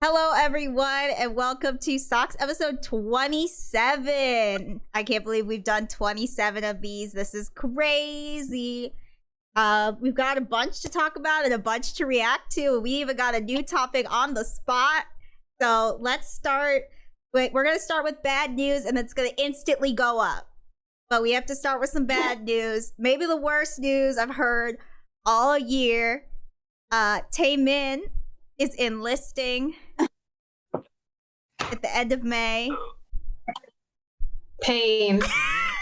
Hello, everyone, and welcome to SOCS episode 27. I can't believe we've done 27 of these. This is crazy. We've got a bunch to talk about and a bunch to react to. We even got a new topic on the spot. So let's start. Wait, we're going to start with bad news, and it's going to instantly go up. But we have to start with some bad news. Maybe the worst news I've heard all year. Taemin is enlisting at the end of May. Pain.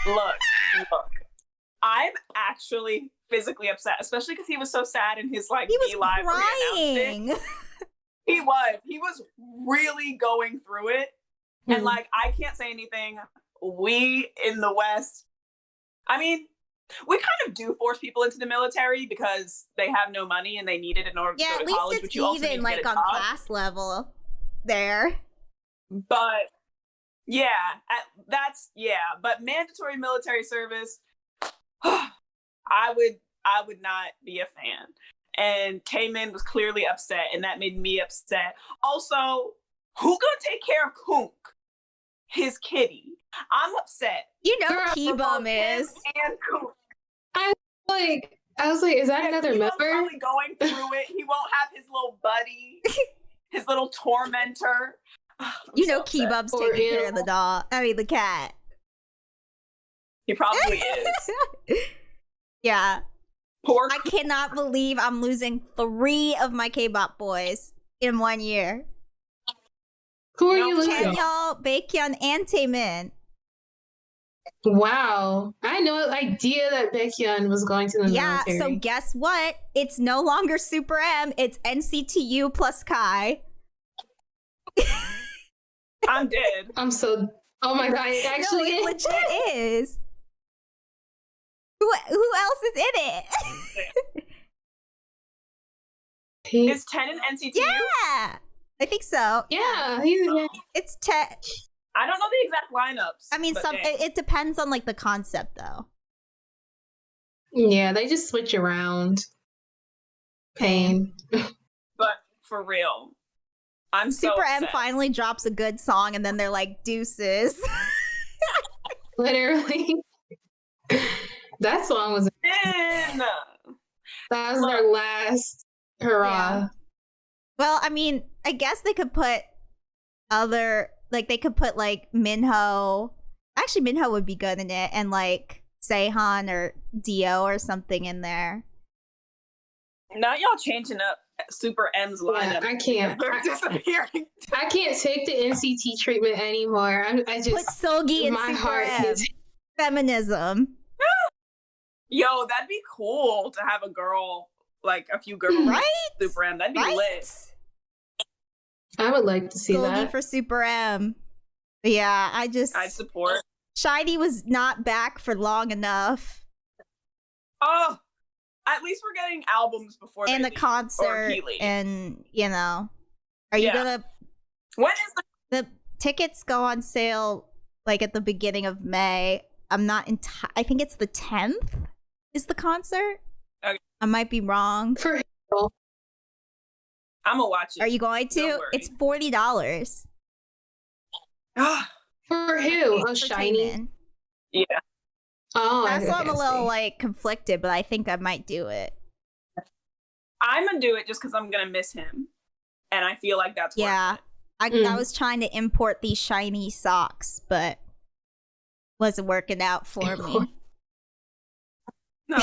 Look. I'm actually physically upset, especially because he was so sad in his He was live crying. He was really going through it. Mm-hmm. And I can't say anything. We in the West, I mean, we kind of do force people into the military because they have no money and they need it in order to go to college. At least it's even on class level there. But but mandatory military service, I would not be a fan. And Taemin was clearly upset, and that made me upset. Also, who gonna take care of Kunk, his kitty? I'm upset. You know, Kpop is. And Kunk. I was like, is that another member? Probably going through it. He won't have his little buddy, his little tormentor. You know, Kpop's taking care of the dog. I mean, the cat. He probably is. Yeah. Poor. I cannot believe I'm losing 3 of my Kpop boys in 1 year. Who are you losing? Chanyeol, Baekhyun, and Taemin. Wow. I had no idea that Baekhyun was going to the military. Yeah, so guess what? It's no longer Super M, it's NCTU plus Kai. I'm dead. Oh my god, it actually no, it legit is. Who else is in it? Is 10 in NCTU? Yeah, I think so. Yeah, it's 10. I don't know the exact lineups. I mean, it depends on the concept though. Yeah, they just switch around. Pain. But for real, I'm Super so M finally drops a good song, and then they're like, deuces. Literally. That song was that was their last hurrah. Yeah. Well, I mean, I guess they could put they could put Minho. Actually, Minho would be good in it, and Sehun or Dio or something in there. Now y'all changing up Super M's lineup. Yeah, I can't. They're disappearing. I can't take the NCT treatment anymore. I just put Seulgi in my Super heart M. Feminism. Yo, that'd be cool to have a few girls, right? Super M. That'd be lit. I would like to see Seulgi that for Super M. Yeah, I'd support. Shiny was not back for long enough. Oh, at least we're getting albums before and they the leave, concert, and are you gonna? When is the tickets go on sale at the beginning of May? I'm not I think it's the 10th. Is the concert? Okay. I might be wrong. for I'm gonna watch it. Are you going to? It's $40. for who? Oh, for Shiny. Taemin. Yeah. Oh, That's why I'm a little see. Conflicted, but I think I might do it. I'm gonna do it just because I'm gonna miss him, and I feel like that's yeah. worth it. I was trying to import these shiny socks, but wasn't working out for me. No,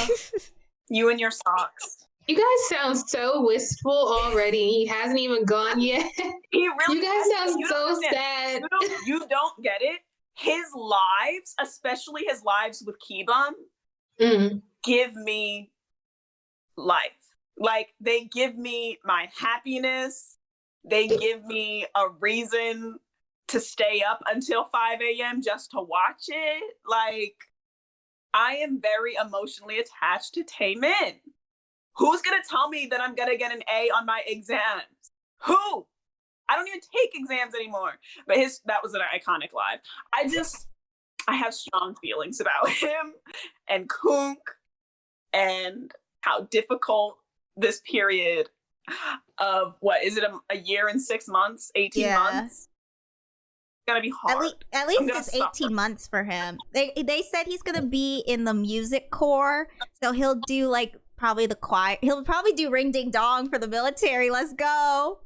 you and your socks. You guys sound so wistful already. He hasn't even gone yet. He really. You guys sound so understand. sad. You don't get it. His lives, especially his lives with Kbum, give me life. They give me my happiness. They give me a reason to stay up until 5 a.m. just to watch it. I am very emotionally attached to Taemin. Who's gonna tell me that I'm gonna get an A on my exams? Who? I don't even take exams anymore. But that was an iconic live. I have strong feelings about him and Kunk and how difficult this period of what is it, a year and 6 months, 18 months? It's gonna be hard. At least it's 18 months for him. They said he's gonna be in the music corps, so he'll do like probably the choir. He'll probably do Ring Ding Dong for the military. Let's go.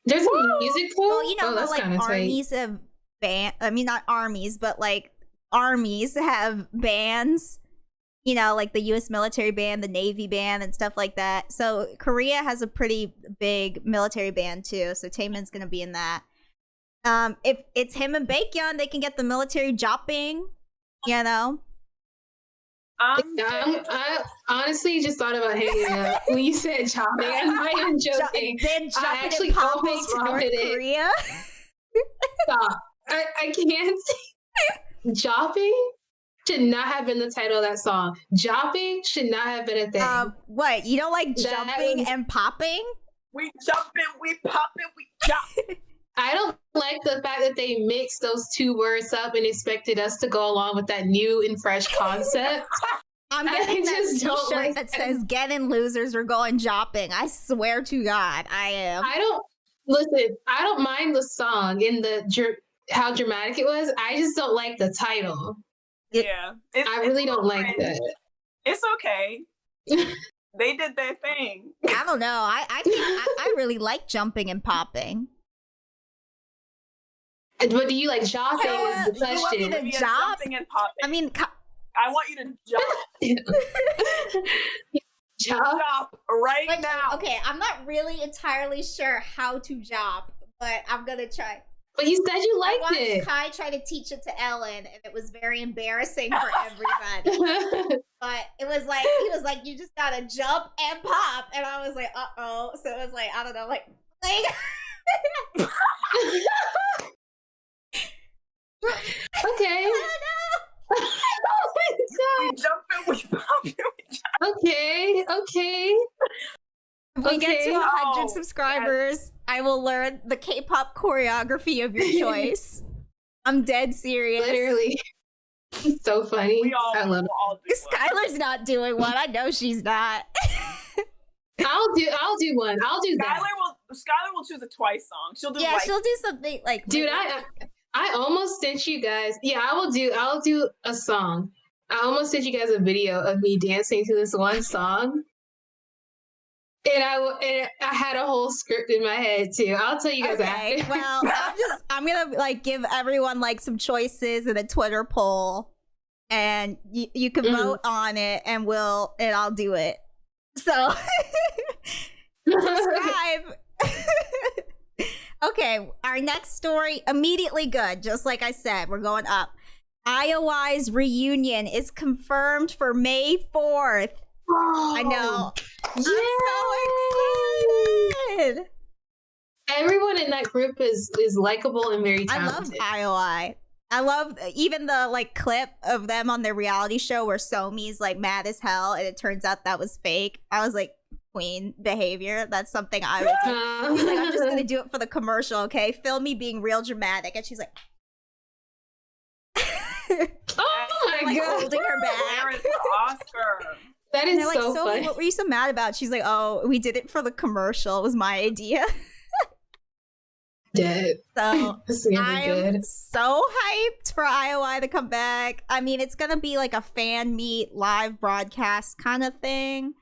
There's a music corps? Well, you know how like armies have band. I mean, not armies, but like armies have bands. You know, like the U.S. military band, the Navy band, and stuff like that. So Korea has a pretty big military band too. So Taemin's gonna be in that. If it's him and Baekhyun, they can get the military jopping. You know. I honestly just thought about hanging up when you said chopping. I'm not even joking. Then I actually almost to North Korea. Stop. I can't. Jopping should not have been the title of that song. Jopping should not have been a thing. What? You don't like jumping and popping? We jumping, we popping, we jump. I don't like the fact that they mixed those two words up and expected us to go along with that new and fresh concept. I'm getting that t-shirt that says "Get in, losers, we're going jopping." I swear to God, I am. I don't mind the song and how dramatic it was. I just don't like the title. Yeah, I really don't like that. It's okay. They did their thing. I don't know. I think I really like jumping and popping. But do you like jopping? Is the question. You want me to jump? And popping. I mean, I want you to jump. Jump right now. Okay, I'm not really entirely sure how to jump, but I'm gonna try. But you said you liked it. I watched Kai try to teach it to Ellen, and it was very embarrassing for everybody. But it was like, he was like, you just gotta jump and pop. And I was like, uh-oh. So it was like, I don't know, like okay. Oh my God. We jump and we pop and we jump. Okay. If we get to 100 subscribers, I will learn the K-pop choreography of your choice. I'm dead serious. Literally. It's so funny. I love it. Skylar's not doing one. I know she's not. I'll do one. I'll do that. Skylar will choose a Twice song. She'll do something like. Dude, I almost sent you guys. Yeah, I'll do a song. I almost sent you guys a video of me dancing to this one song. And I had a whole script in my head too. I'll tell you guys after. Well, I'm gonna like give everyone like some choices in a Twitter poll, and you can vote on it, and I'll do it. So subscribe. Okay, our next story, immediately good. Just like I said, we're going up. IOI's reunion is confirmed for May 4th. Oh, I know. Yeah. I'm so excited. Everyone in that group is likable and very talented. I love IOI. I love even the like clip of them on their reality show where Somi's like mad as hell and it turns out that was fake. I was like, queen behavior. That's something I would do. She's like, I'm just gonna do it for the commercial, okay? Film me being real dramatic. And she's like, oh my God, holding her back. Where is the Oscar? That is so funny. What were you so mad about? She's like, oh, we did it for the commercial. It was my idea. Dead. So I'm so hyped for IOI to come back. I mean, it's gonna be like a fan meet live broadcast kind of thing. It's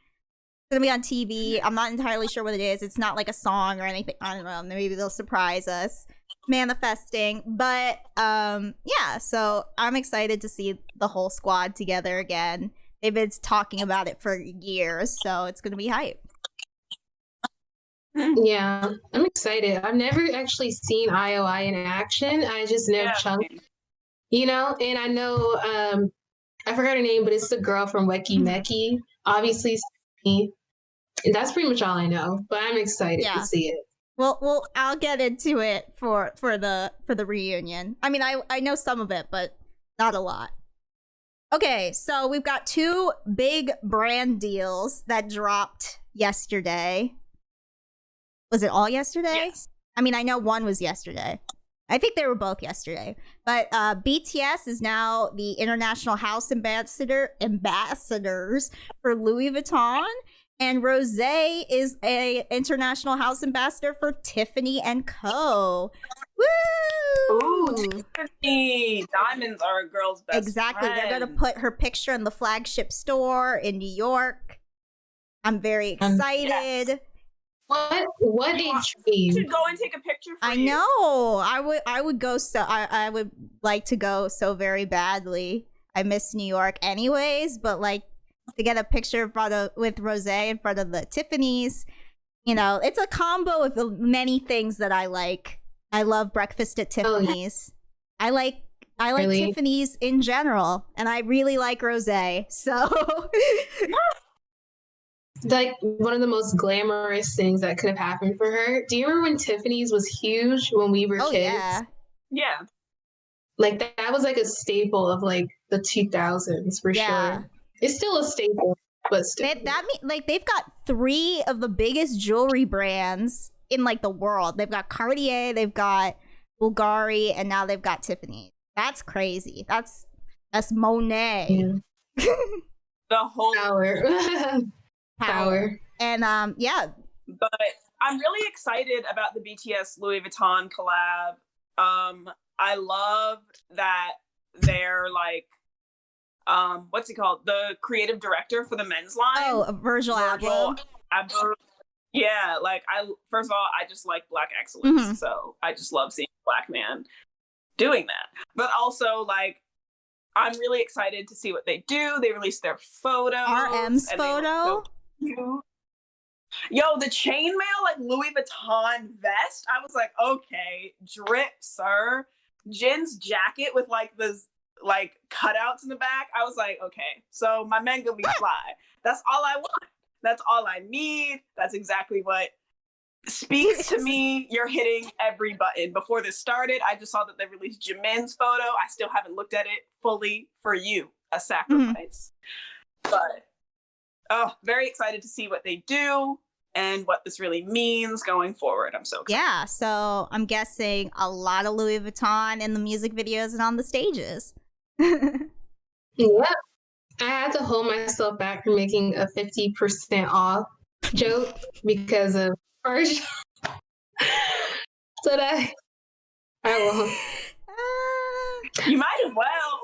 gonna be on TV. I'm not entirely sure what it is. It's not like a song or anything. I don't know. Maybe they'll surprise us. Manifesting. But yeah, so I'm excited to see the whole squad together again. They've been talking about it for years, so it's gonna be hype. Yeah, I'm excited. I've never actually seen IOI in action. I just know Chunk, you know, and I know I forgot her name, but it's the girl from Weki Meki. Obviously, and that's pretty much all I know. But I'm excited to see it. Well, I'll get into it for the reunion. I mean, I know some of it, but not a lot. Okay, so we've got 2 big brand deals that dropped yesterday. Was it all yesterday? Yes. I mean, I know one was yesterday. I think they were both yesterday. But BTS is now the international house ambassadors for Louis Vuitton. And Rosé is a international house ambassador for Tiffany Co. Woo! Ooh, Tiffany! Diamonds are a girl's best Exactly. friend. They're gonna put her picture in the flagship store in New York. I'm very excited. Yes. What a dream! Should go and take a picture for I you. know. I would go I would like to go so very badly. I miss New York anyways, but like to get a picture with Rosé in front of the Tiffany's, you know, it's a combo of the many things that I like. I love breakfast at Tiffany's. I like really? Tiffany's in general, and I really like Rosé. So like one of the most glamorous things that could have happened for her. Do you remember when Tiffany's was huge when we were kids? Yeah. Like that was like a staple of like the 2000s for sure. It's still a staple, but still. They've got 3 of the biggest jewelry brands in like the world. They've got Cartier, they've got Bulgari, and now they've got Tiffany. That's crazy. That's Monet. Yeah. The whole power. And yeah. But I'm really excited about the BTS Louis Vuitton collab. I love that they're like what's he called? The creative director for the men's line. Oh, Virgil Abloh. Yeah, like first of all, I just like Black excellence, so I just love seeing a Black man doing that. But also, like, I'm really excited to see what they do. They released their photos. RM's photo. So yo, the chainmail, like Louis Vuitton vest. I was like, okay, drip, sir. Jin's jacket with like the like cutouts in the back. I was like, okay, so my men gonna be fly. That's all I want. That's all I need. That's exactly what speaks to me. You're hitting every button. Before this started, I just saw that they released Jimin's photo. I still haven't looked at it fully. For you, a sacrifice. But very excited to see what they do and what this really means going forward. I'm so excited. Yeah, so I'm guessing a lot of Louis Vuitton in the music videos and on the stages. Yeah. I had to hold myself back from making a 50% off joke because of Virgil. So that I won't. You might as well.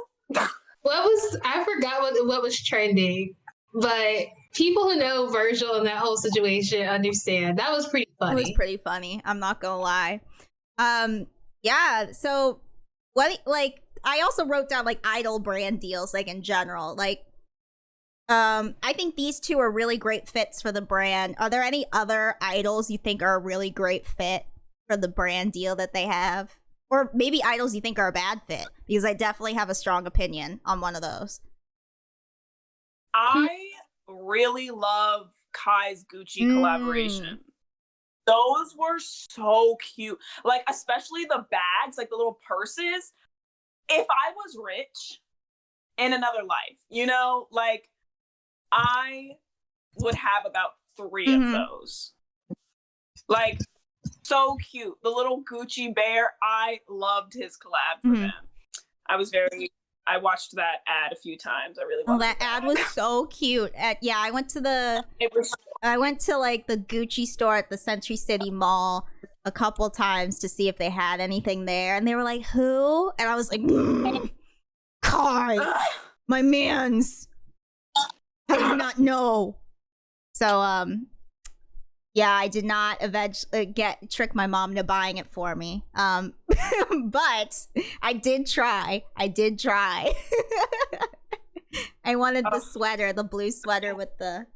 I forgot what was trending, but people who know Virgil and that whole situation understand. That was pretty funny. It was pretty funny. I'm not gonna lie. Yeah. So what? Like, I also wrote down like idol brand deals, like in general. Like, I think these 2 are really great fits for the brand. Are there any other idols you think are a really great fit for the brand deal that they have? Or maybe idols you think are a bad fit? Because I definitely have a strong opinion on one of those. I really love Kai's Gucci collaboration. Those were so cute. Like, especially the bags, like the little purses. If I was rich in another life, you know, like, I would have about 3 of those. Like, so cute. The little Gucci bear. I loved his collab for them. I watched that ad a few times. I really loved that ad was so cute. I went to like the Gucci store at the Century City Mall a couple times to see if they had anything there, and they were like, "Who?" And I was like, "Kai, my man's." How do you not know? So, yeah, I did not eventually trick my mom into buying it for me. But I did try. I wanted the sweater, the blue sweater with the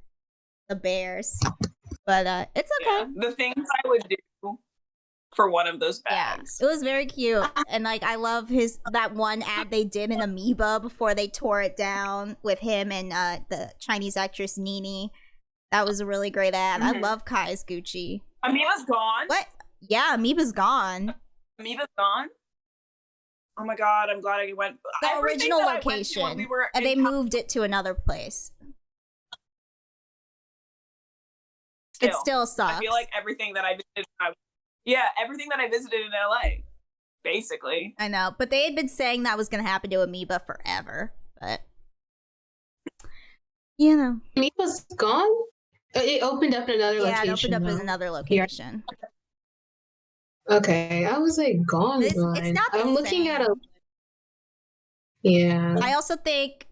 bears. But it's okay. Yeah, the things I would do for one of those bags. Yeah, it was very cute. And like, I love that one ad they did in Amoeba before they tore it down with him and the Chinese actress Nini. That was a really great ad. I love Kai's Gucci. Amoeba's gone? What? Yeah, Amoeba's gone. Amoeba's gone? Oh my god, I'm glad I went. The original location. And they moved it to another place. It still sucks. I feel like everything that I visited, everything that I visited in LA, basically. I know, but they had been saying that was going to happen to Amoeba forever. But, you know. Amoeba's gone? It opened up in another location. Yeah, it opened up in another location. Okay, I was like, gone. It's not I'm looking same. at a. Yeah. I also think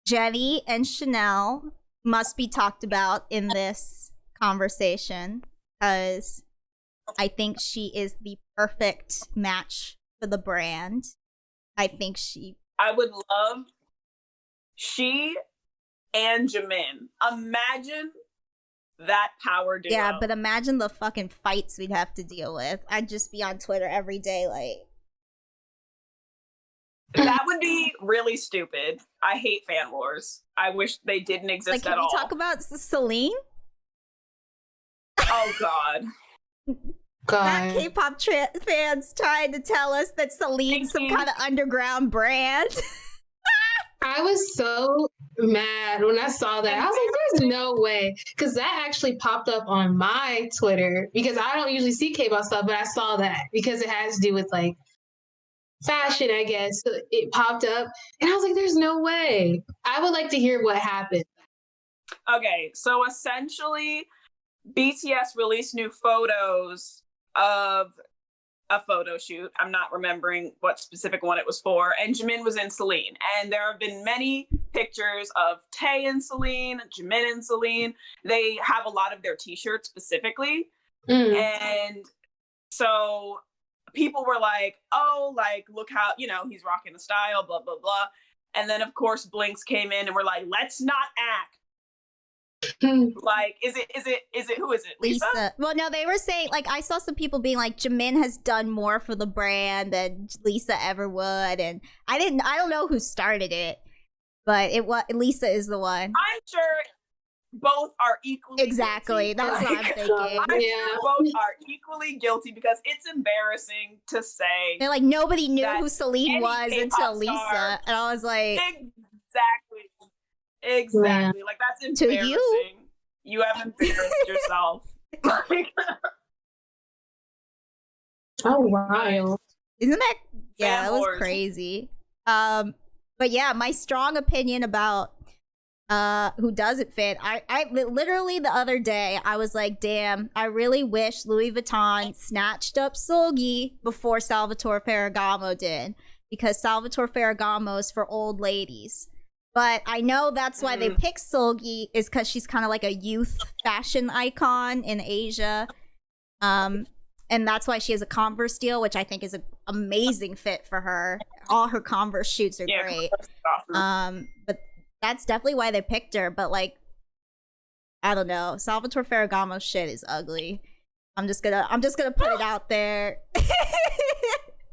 Jennie and Chanel must be talked about in this conversation because I think she is the perfect match for the brand. I would love she and Jimin. Imagine that power duo. Yeah, but imagine the fucking fights we'd have to deal with. I'd just be on Twitter every day like... That would be really stupid. I hate fan wars. I wish they didn't exist at all. Can we talk about Celine? Oh, God. Not K-pop fans trying to tell us that Celine's some kind of underground brand. I was so mad when I saw that. I was like, there's no way. Because that actually popped up on my Twitter. Because I don't usually see K-pop stuff, but I saw that. Because it has to do with, like, fashion, I guess. So it popped up. And I was like, there's no way. I would like to hear what happened. Okay, so essentially, BTS released new photos of a photo shoot. I'm not remembering what specific one it was for. And Jimin was in Celine. And there have been many pictures of Tae and Celine, Jimin and Celine. They have a lot of their t-shirts specifically. And so people were like, oh, like, look how, you know, he's rocking the style, blah, blah, blah. And then, of course, Blinks came in and were like, let's not act. Like, is it who is it? Lisa? Well, no, they were saying, like, I saw some people being like, Jimin has done more for the brand than Lisa ever would, and I don't know who started it, but Lisa is the one. I'm sure both are equally exactly guilty. That's what I'm thinking. Yeah, both are equally guilty because it's embarrassing to say. They're like, nobody knew who Celine was until Lisa, and I was like, Exactly. Like, that's embarrassing. To you? You have embarrassed yourself. Oh, wow. Isn't that... Yeah, that was crazy. But yeah, my strong opinion about who doesn't fit. I literally the other day, I was like, damn, I really wish Louis Vuitton snatched up Seulgi before Salvatore Ferragamo did. Because Salvatore Ferragamo is for old ladies. But I know that's why they picked Seulgi, is because she's kind of like a youth fashion icon in Asia. And that's why she has a Converse deal, which I think is an amazing fit for her. All her Converse shoots are great. But that's definitely why they picked her. But, like, I don't know. Salvatore Ferragamo shit is ugly. I'm just gonna put it out there.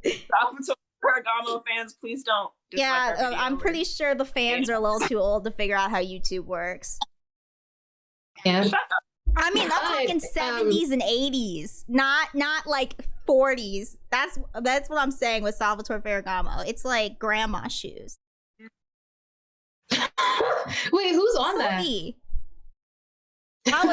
Salvatore Ferragamo fans, please don't. Yeah, I'm pretty sure the fans are a little too old to figure out how YouTube works. Yeah. I mean, I'm talking 70s and 80s, not like 40s. That's what I'm saying with Salvatore Ferragamo. It's like grandma shoes. Wait, who's on that? I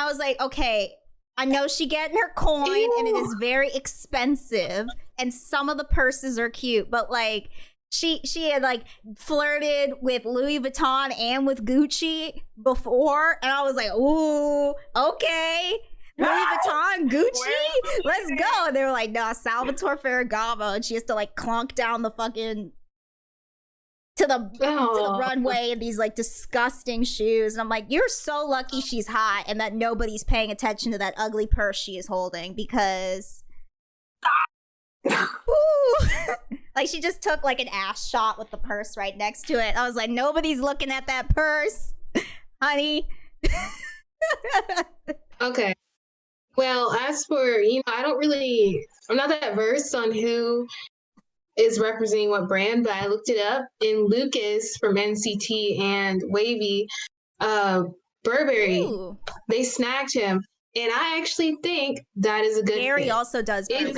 was like, okay, I know she getting her coin, and it is very expensive, and some of the purses are cute, but like she had like flirted with Louis Vuitton and with Gucci before, and I was like, ooh, okay, Louis Vuitton, Gucci, let's go. And they were like, no, Salvatore Ferragamo, and she has to like clunk down the fucking to the runway in these like disgusting shoes, and I'm like, you're so lucky she's hot and that nobody's paying attention to that ugly purse she is holding, because like she just took like an ass shot with the purse right next to it. I was like, nobody's looking at that purse, honey. Okay. Well, as for, I'm not that versed on who is representing what brand, but I looked it up, and Lucas from NCT and Wavy, Burberry, they snagged him, and I actually think that is a good Gary fit. also does Burberry.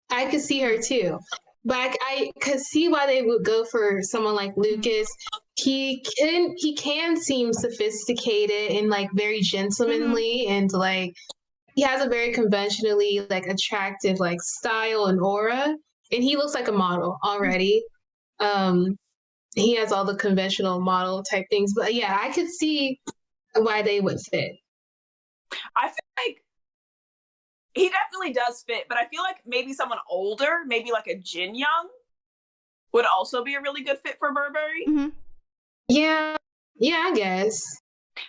I could see her too, but I could see why they would go for someone like Lucas. He can seem sophisticated and like very gentlemanly, and like he has a very conventionally like attractive like style and aura, and he looks like a model already. he has all the conventional model type things. But yeah, I could see why they would fit. I feel like he definitely does fit, but I feel like maybe someone older, maybe like a Jin Young, would also be a really good fit for Burberry. Mm-hmm. Yeah, I guess.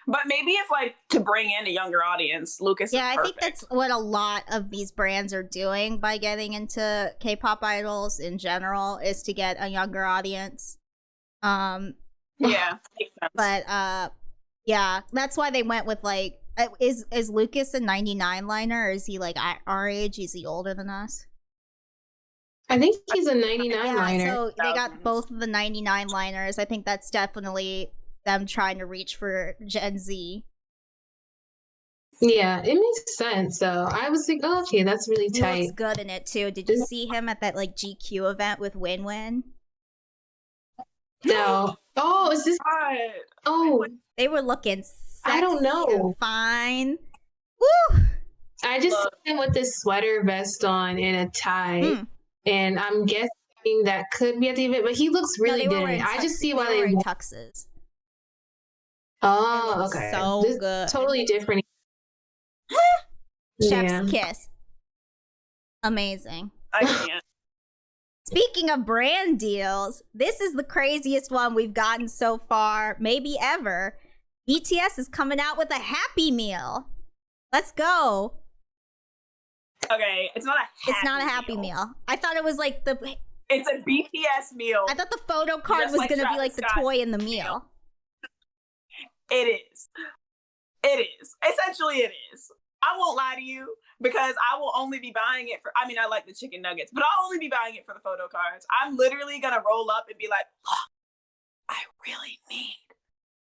But maybe if like to bring in a younger audience, Lucas. Yeah, is I think that's what a lot of these brands are doing by getting into K-pop idols in general, is to get a younger audience. Yeah, makes sense. But yeah, that's why they went with like, is Lucas a 99 liner, or is he like our age? Is he older than us? I think he's a 99 liner. So they got both of the 99 liners. I think that's definitely them trying to reach for Gen Z. Yeah, it makes sense. So I was like, oh, okay, that's really tight. He looks good in it too. Did you see him at that like GQ event with Win Win? No. Oh, is this? Oh, they were looking sexy. I don't know. And fine. Woo! I just see him with this sweater vest on and a tie, and I'm guessing that could be at the event. But he looks really good. I just see why they wearing tuxes. Oh, okay. So this good. Totally different. Chef's kiss. Amazing. I can't. Speaking of brand deals, this is the craziest one we've gotten so far, maybe ever. BTS is coming out with a Happy Meal. Let's go. Okay, it's not a Happy Meal. I thought it was like it's a BTS meal. I thought the photo card was like gonna be like the toy in the meal. It is. Essentially, it is. I won't lie to you, because I will only be buying it for, I mean, I like the chicken nuggets, but I'll only be buying it for the photo cards. I'm literally going to roll up and be like, oh, I really need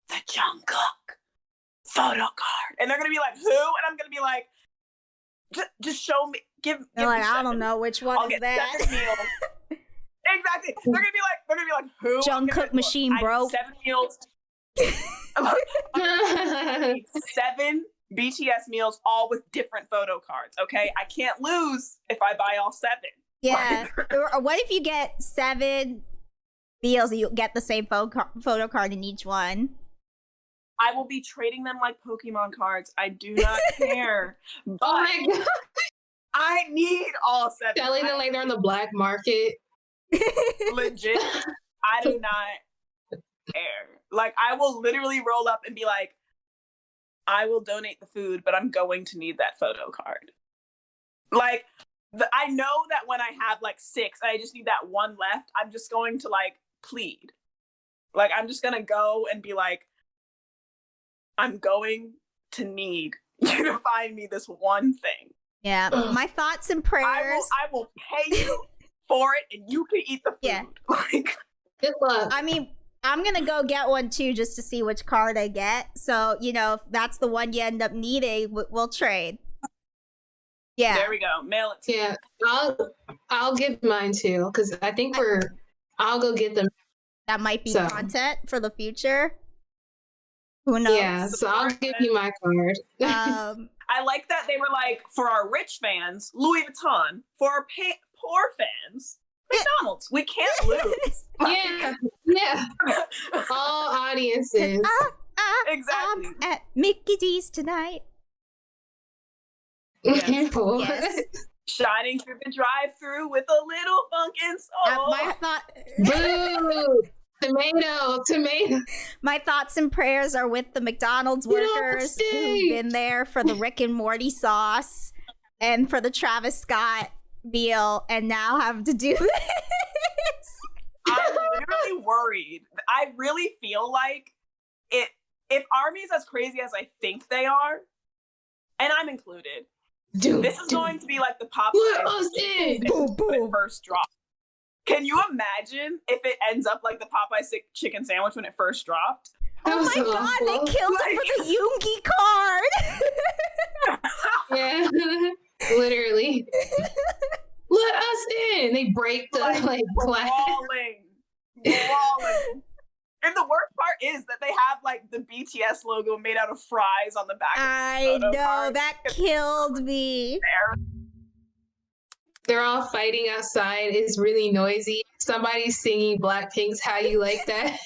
the Jungkook photo card. And they're going to be like, who? And I'm going to be like, just show me. Give me like, 7. I don't know which one is that. 7 meals. Exactly. They're going to be like, who? Jungkook machine, bro. 7 meals. 7 BTS meals, all with different photo cards. Okay, I can't lose if I buy all 7. Yeah. Or what if you get 7 meals and you get the same photo card in each one? I will be trading them like Pokemon cards. I do not care. But oh my God. I need all 7. Selling them like they're on the black market. Legit. I do not care. Like, I will literally roll up and be like, I will donate the food, but I'm going to need that photo card. Like, I know that when I have like 6, I just need that one left. I'm just going to like plead. Like, I'm just going to go and be like, I'm going to need you to find me this one thing. Yeah. My thoughts and prayers. I will pay you for it, and you can eat the food. Yeah. Like, good luck. I mean, I'm going to go get one too, just to see which card I get. So, you know, if that's the one you end up needing, we'll trade. Yeah. There we go. Mail it to me. I'll get mine too, because I think I'll go get them. That might be content for the future. Who knows? Yeah, so I'll give you my card. I like that they were like, for our rich fans, Louis Vuitton. For our poor fans, McDonald's. We can't lose. Yeah. All audiences. Exactly. I'm at Mickey D's tonight. Yes. Yes. Shining through the drive-thru with a little funk and soul. My thought. Boo! Tomato. My thoughts and prayers are with the McDonald's workers who've been there for the Rick and Morty sauce and for the Travis Scott meal, and now have to do this. I'm literally worried. I really feel like if Army is as crazy as I think they are, and I'm included, this is going to be like the Popeye when it first dropped. Can you imagine if it ends up like the Popeye chicken sandwich when it first dropped? Oh my God, they killed it for the Yoongi card. Yeah, literally. Let us in. They break the glass. Brawling. And the worst part is that they have like the BTS logo made out of fries on the back. I know, that killed me. They're all fighting outside. It's really noisy. It's somebody singing Blackpink's "How You Like That."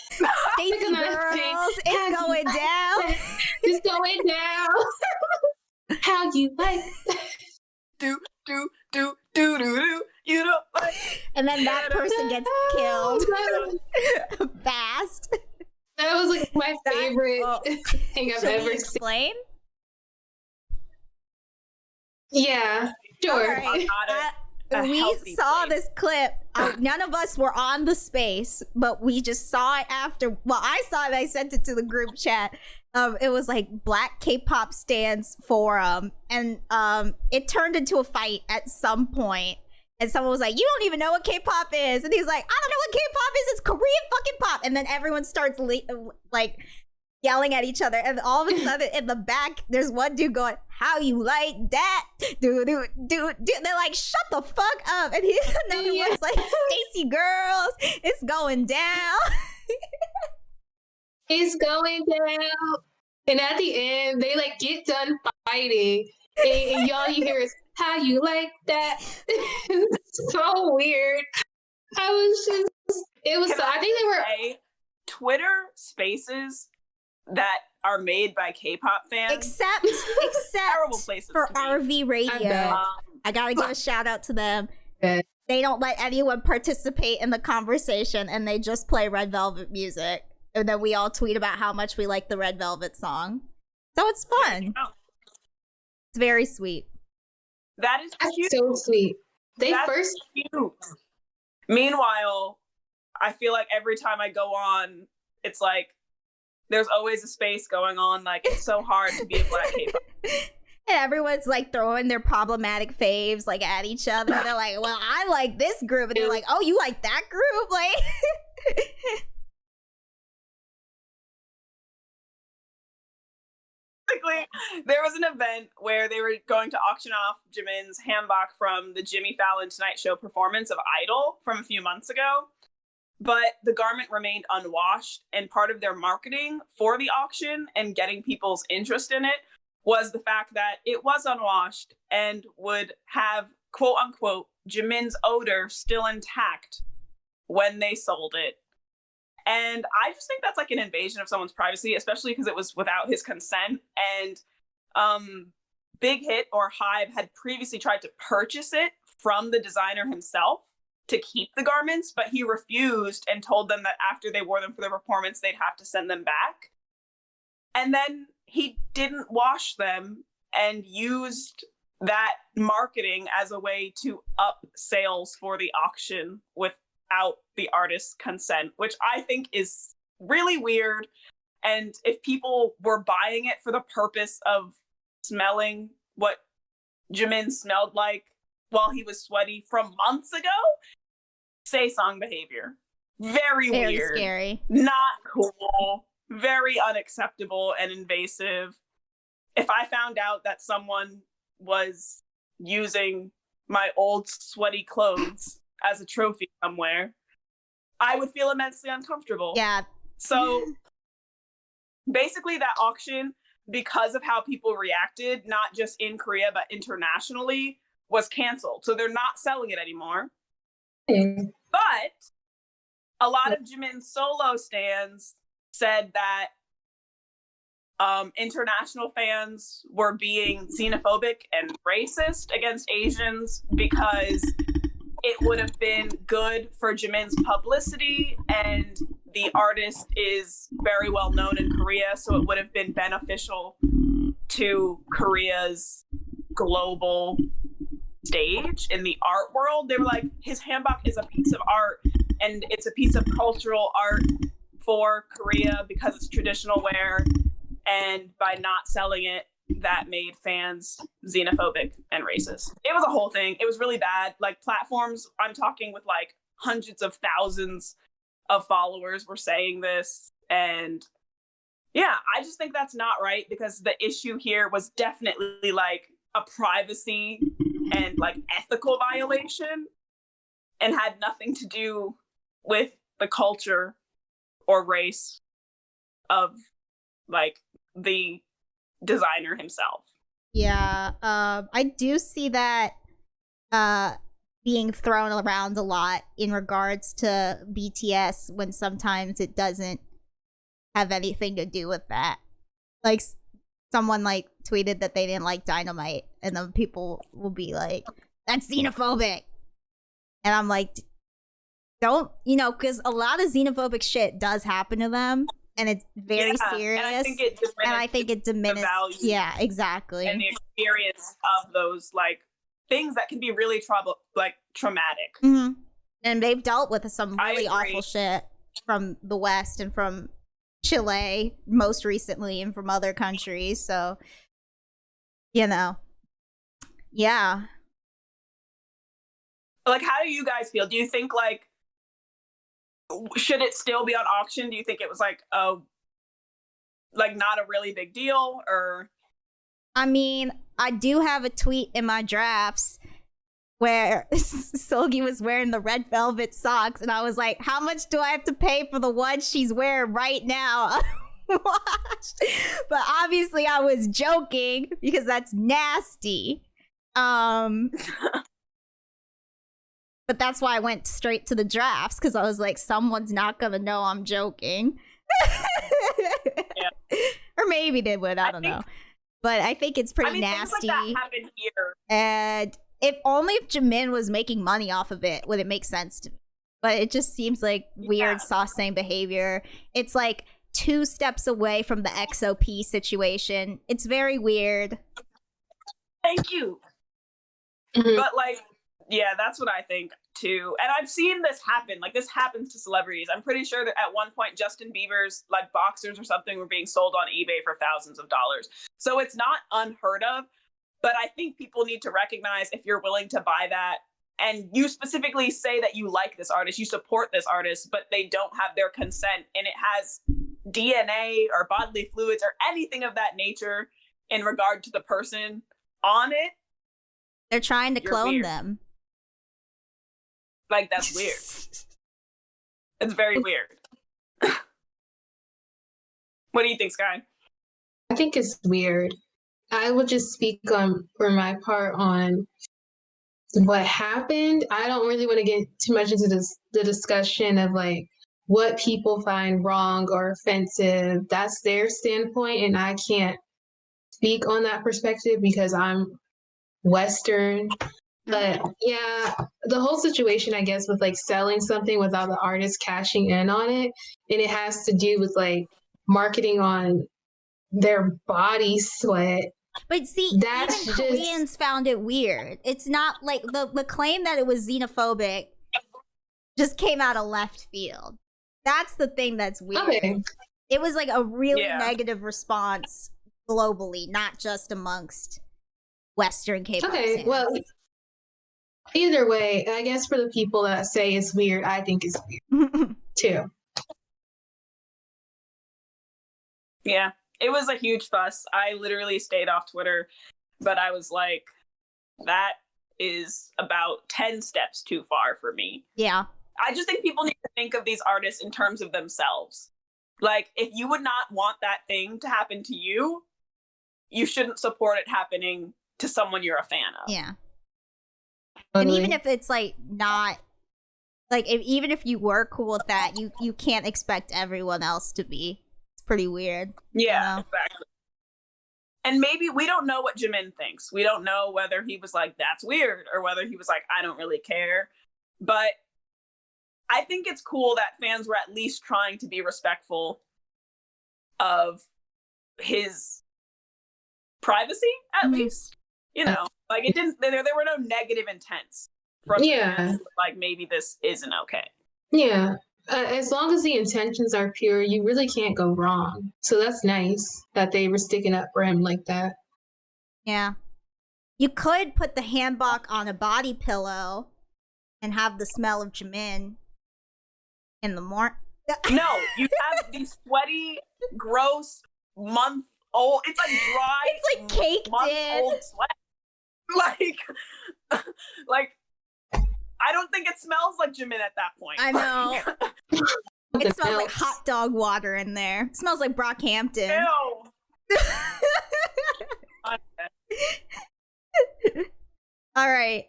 Stacy girls, it's going down. It's going down. How you like that? Do. You know, like. And then that person gets killed fast. That was like my favorite thing I've ever seen. Explain? Yeah, sure. Right. We saw this clip. None of us were on the space, but we just saw it after. Well, I saw it. I sent it to the group chat. It was like Black K-pop Stans Forum, and it turned into a fight at some point. And someone was like, "You don't even know what K-pop is," and he's like, "I don't know what K-pop is. It's Korean fucking pop." And then everyone starts like yelling at each other, and all of a sudden in the back there's one dude going, "How you like that? Do." They're like, "Shut the fuck up!" And another one's like, "Stacy girls, it's going down." It's going down. And at the end, they like get done fighting, and all you hear is "How you like that?" It's so weird. It was. I think they were Twitter Spaces that are made by K-pop fans, except terrible places for RV Radio. I gotta give a shout out to them. They don't let anyone participate in the conversation, and they just play Red Velvet music, and then we all tweet about how much we like the Red Velvet song. So it's fun. It's very sweet. That is cute. So sweet. That's cute. Meanwhile, I feel like every time I go on, it's like there's always a space going on. Like, it's so hard to be a Black K-pop. And everyone's like throwing their problematic faves like at each other. They're like, "Well, I like this group," and they're like, "Oh, you like that group?" Like, basically, there was an event where they were going to auction off Jimin's Hanbok from the Jimmy Fallon Tonight Show performance of Idol from a few months ago. But the garment remained unwashed, and part of their marketing for the auction and getting people's interest in it was the fact that it was unwashed and would have, quote unquote, Jimin's odor still intact when they sold it. And I just think that's like an invasion of someone's privacy, especially because it was without his consent. And Big Hit or Hive had previously tried to purchase it from the designer himself to keep the garments, but he refused and told them that after they wore them for the performance, they'd have to send them back. And then he didn't wash them and used that marketing as a way to up sales for the auction without the artist's consent, which I think is really weird. And if people were buying it for the purpose of smelling what Jimin smelled like while he was sweaty from months ago, say song behavior. Very weird. Scary. Not cool. Very unacceptable and invasive. If I found out that someone was using my old sweaty clothes as a trophy somewhere, I would feel immensely uncomfortable. Yeah. So basically that auction, because of how people reacted, not just in Korea, but internationally, was canceled. So they're not selling it anymore. But a lot of Jimin's solo stans said that international fans were being xenophobic and racist against Asians because it would have been good for Jimin's publicity, and the artist is very well known in Korea, so it would have been beneficial to Korea's global stage in the art world. They were like, his Hanbok is a piece of art, and it's a piece of cultural art for Korea because it's traditional wear, and by not selling it, that made fans xenophobic and racist. It was a whole thing. It was really bad. Like, platforms, I'm talking with like hundreds of thousands of followers were saying this, and yeah, I just think that's not right, because the issue here was definitely like a privacy and like ethical violation and had nothing to do with the culture or race of like the designer himself. Yeah, I do see that being thrown around a lot in regards to BTS when sometimes it doesn't have anything to do with that. Like, someone like tweeted that they didn't like Dynamite, and then people will be like, that's xenophobic. And I'm like, don't, you know, because a lot of xenophobic shit does happen to them, and it's very serious. And I think it diminishes the value. Yeah, exactly. And the experience of those like things that can be really traumatic. Mm-hmm. And they've dealt with some really awful shit from the West and from Chile most recently, and from other countries. So, you know, yeah. Like, how do you guys feel? Do you think like, should it still be on auction? Do you think it was like, oh, like not a really big deal? Or, I mean, I do have a tweet in my drafts where Seulgi was wearing the red velvet socks, and I was like, how much do I have to pay for the one she's wearing right now? But obviously I was joking, because that's nasty. But that's why I went straight to the drafts, because I was like, someone's not gonna know I'm joking. Yeah. Or maybe they would, I don't know. But I think it's pretty nasty. Things like that happen here. And if only if Jimin was making money off of it would it make sense to me. But it just seems like weird sauce-saying behavior. It's like 2 steps away from the XOP situation. It's very weird. Thank you. Mm-hmm. But like, yeah, that's what I think too. And I've seen this happen. Like, this happens to celebrities. I'm pretty sure that at one point Justin Bieber's like boxers or something were being sold on eBay for thousands of dollars. So it's not unheard of. But I think people need to recognize, if you're willing to buy that, and you specifically say that you like this artist, you support this artist, but they don't have their consent, and it has DNA or bodily fluids or anything of that nature in regard to the person on it. They're trying to clone them. Like, that's weird. It's very weird. What do you think, Sky? I think it's weird. I will just speak for my part on what happened. I don't really want to get too much into the discussion of like what people find wrong or offensive. That's their standpoint, and I can't speak on that perspective because I'm Western. But yeah, the whole situation, I guess, with like selling something without the artist cashing in on it, and it has to do with like marketing on their body sweat. But see, even Koreans found it weird. It's not like the claim that it was xenophobic just came out of left field. That's the thing that's weird. Okay. It was like a really negative response globally, not just amongst Western K-pop fans. Okay, well, either way, I guess for the people that say it's weird, I think it's weird too. Yeah. It was a huge fuss. I literally stayed off Twitter, but I was like, that is about 10 steps too far for me. Yeah. I just think people need to think of these artists in terms of themselves. Like, if you would not want that thing to happen to you, you shouldn't support it happening to someone you're a fan of. Yeah. And even if it's like not, like, even if you were cool with that, you can't expect everyone else to be. Pretty weird. Yeah, exactly. And maybe we don't know what Jimin thinks. We don't know whether he was like, that's weird, or whether he was like, I don't really care. But I think it's cool that fans were at least trying to be respectful of his privacy, at least. You know, like, it didn't, there were no negative intents from fans, like, maybe this isn't okay. Yeah. As long as the intentions are pure, you really can't go wrong. So that's nice that they were sticking up for him like that. Yeah. You could put the Hanbok on a body pillow and have the smell of Jimin in the morning. No, you have these sweaty, gross, month-old, it's like dry, it's like caked month-old sweat. Like, I don't think it smells like Jimin at that point. I know. It smells like hot dog water in there. It smells like Brockhampton. Ew. All right.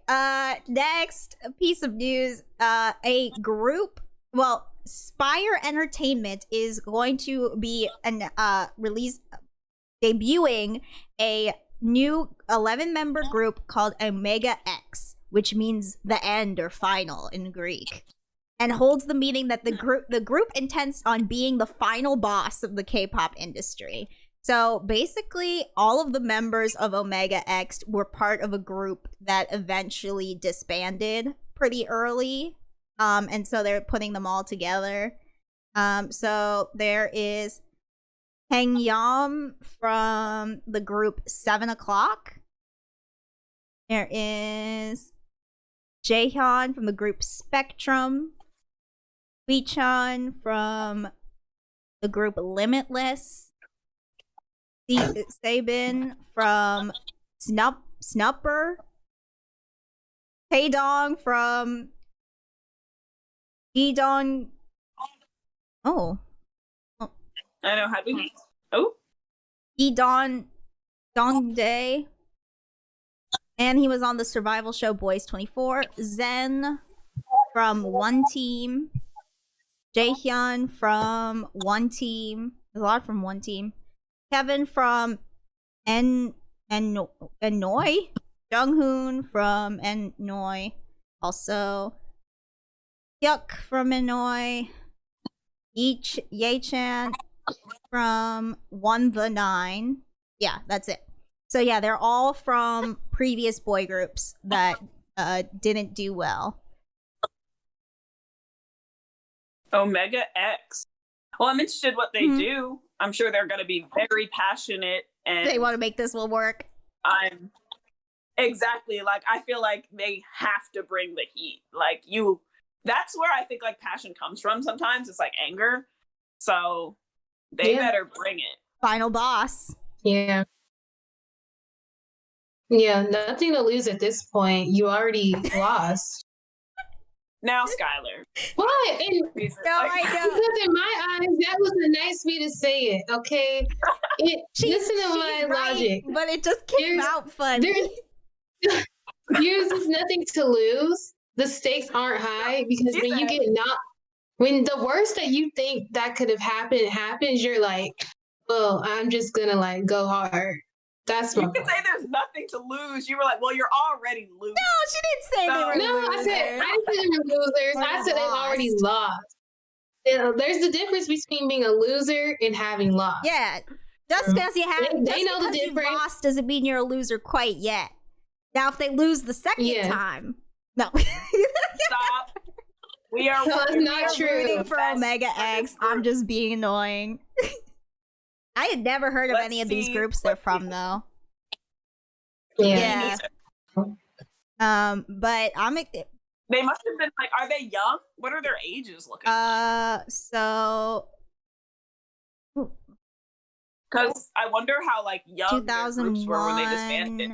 Next piece of news. A group. Well, Spire Entertainment is going to be debuting a new 11-member group called Omega X, which means the end or final in Greek, and holds the meaning that the group intends on being the final boss of the K-pop industry. So basically, all of the members of Omega X were part of a group that eventually disbanded pretty early. And so they're putting them all together. So there is Hang Yam from the group 7 O'Clock. There is Jaehyun from the group Spectrum. Wee-chan from the group Limitless. Sabin from Snupper. Taedong from Edong. Oh. I know how to. Oh. Edon Dongdae. And he was on the survival show Boys 24. Zen from One Team. Jaehyun from One Team. There's a lot from One Team. Kevin from Ennoi. Junghoon from Ennoi. Also, Hyuk from Ennoi. Ye-chan from One the Nine. Yeah, that's it. So yeah, they're all from previous boy groups that didn't do well. Omega X. Well, I'm interested what they do. I'm sure they're going to be very passionate, and they want to make this one work. I'm exactly like, I feel like they have to bring the heat. Like, that's where I think like passion comes from. Sometimes it's like anger, so they better bring it. Final boss. Yeah, nothing to lose at this point. You already lost. Now, Skylar. What? No, I know. Because in my eyes, that was a nice way to say it, okay? Listen to my logic. But it just came out funny. There's nothing to lose. The stakes aren't high because when you get when the worst that you think that could have happened happens, you're like, well, I'm just gonna like go hard. That's you can say there's nothing to lose. You were like, well, you're already losing. No, she didn't say they were losers. I didn't say they were losers. I said they've already lost. You know, there's the difference between being a loser and having lost. Yeah. Just because you have they know the difference. You've lost doesn't mean you're a loser quite yet. Now, if they lose the second time, no. Stop. We are not true. Rooting for Omega X. I'm just being annoying. I had never heard of any of these groups they're from, though. Yeah. But I'm. They must have been like, are they young? What are their ages looking like? So. Because I wonder how like young their groups were when they 2001, disbanded.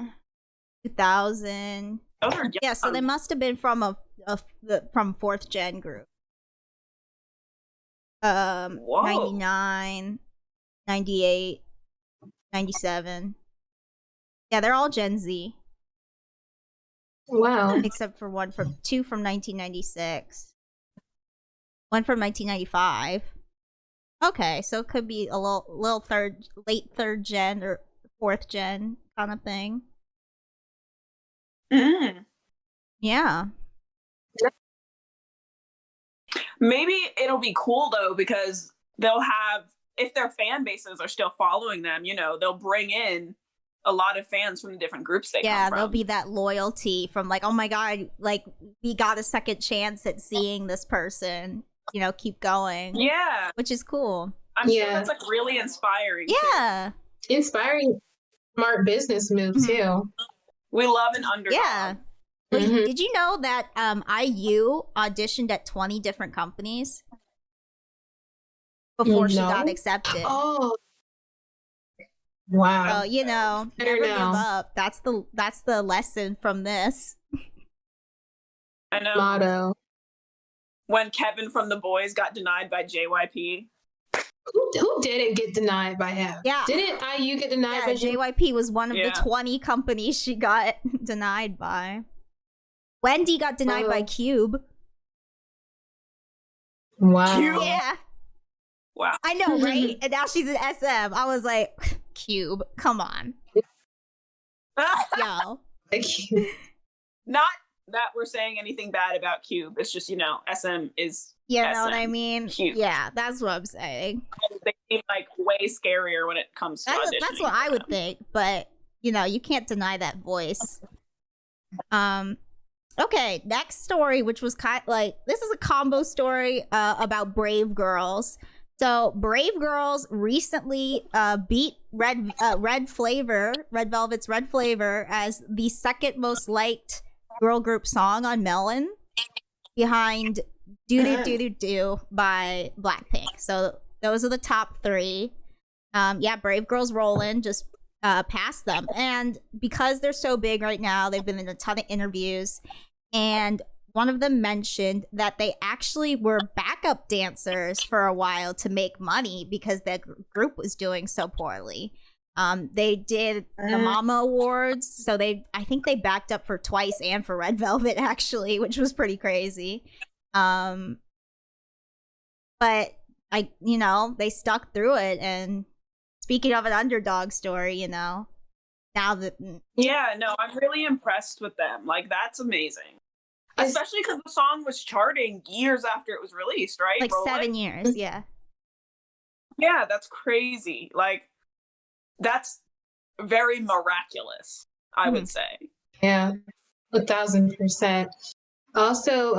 2000. Those are young. Yeah, so they must have been from from 4th gen group. 99, 98, 97. Yeah, they're all Gen Z. Wow. Except for two from 1996. One from 1995. Okay, so it could be a little late 3rd gen or 4th gen kind of thing. Yeah. Maybe it'll be cool though, because they'll have, if their fan bases are still following them, you know, they'll bring in a lot of fans from the different groups they come from. There'll be that loyalty from like, oh my god, like we got a second chance at seeing this person, you know, keep going. Yeah. Which is cool. I'm sure that's like really inspiring. Yeah. Too. Inspiring, smart business move too. We love an underdog. Yeah. Wait, did you know that IU auditioned at 20 different companies before she got accepted? Oh. Wow. So, you know, never give up. That's the lesson from this. I know. Motto. When Kevin from The Boys got denied by JYP. Who didn't get denied by him? Yeah. Didn't IU get denied by Jimin? JYP was one of the 20 companies she got denied by. Wendy got denied by Cube. Wow. Cube? Yeah. Wow. I know, right? And now she's an SM. I was like, Cube, come on. Yo. Not that we're saying anything bad about Cube. It's just, SM is You know SM. what I mean? Cube. Yeah, that's what I'm saying. They seem like way scarier when it comes to auditioning. That's what I would think, but you can't deny that voice. Okay, next story, which was kind of like, this is a combo story about Brave Girls. So Brave Girls recently beat Red Velvet's Red Flavor as the second most liked girl group song on Melon, behind Do Do Do Do Do by Blackpink. So those are the top three. Brave Girls rolling, just past them. And because they're so big right now, they've been in a ton of interviews, and one of them mentioned that they actually were backup dancers for a while to make money because their group was doing so poorly. They did the Mama Awards, so I think they backed up for Twice and for Red Velvet, actually, which was pretty crazy. But they stuck through it. And speaking of an underdog story, now that I'm really impressed with them. Like, that's amazing. Especially because the song was charting years after it was released, right? Like 7 years, yeah. Yeah, that's crazy. Like, that's very miraculous, I would say. Yeah, 1,000%. Also,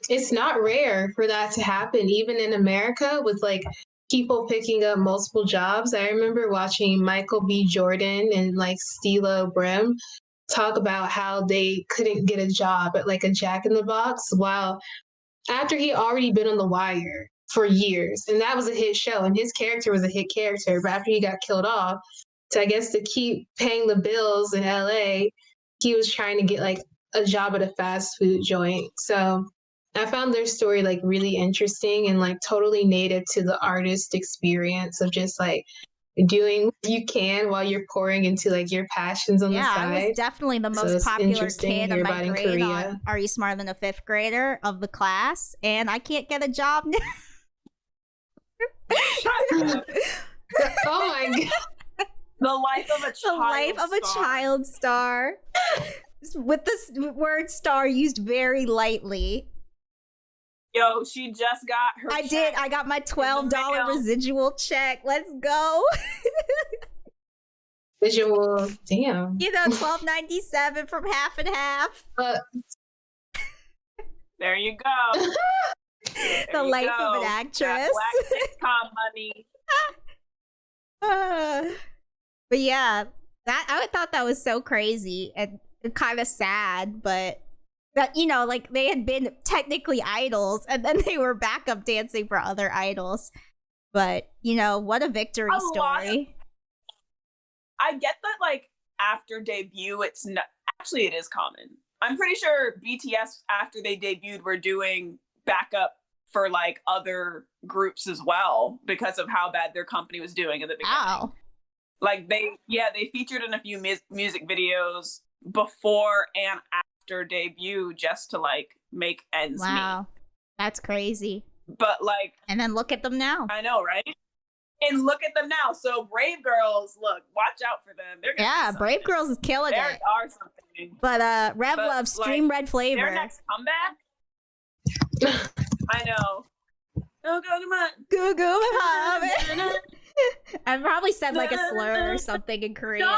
it's not rare for that to happen, even in America, with like people picking up multiple jobs. I remember watching Michael B. Jordan and like Stilo Brim talk about how they couldn't get a job at like a Jack in the Box after he already been on The Wire for years, and that was a hit show, and his character was a hit character. But after he got killed off, so I guess to keep paying the bills in LA, he was trying to get like a job at a fast food joint. So I found their story like really interesting and like totally native to the artist experience of just like doing what you can while you're pouring into like your passions on the side. I was definitely the most popular kid in my grade on Are You Smarter Than a Fifth Grader of the class, and I can't get a job now. Oh my god. The life of a child. The life of a child star. With the word star used very lightly. Yo, she just got her I did. I got my $12 residual check. Let's go. Visual. Damn. $12.97 from half and half. There you go. The life of an actress. That black money. But yeah, I thought that was so crazy and kind of sad, but that, like they had been technically idols and then they were backup dancing for other idols. But, what a victory story. I get that, like, after debut, it's not, actually it is common. I'm pretty sure BTS, after they debuted, were doing backup for, like, other groups as well because of how bad their company was doing at the beginning. Wow. Like, they featured in a few music videos before and after debut just to like make ends meet. Wow, that's crazy. But like, and then look at them now. I know, right? And look at them now. So Brave Girls, look, watch out for them. They're gonna Brave Girls is killing it. There are something. But Rev Love, stream Red Flavor. Their next comeback. I know. Go, I probably said like a slur or something in Korean.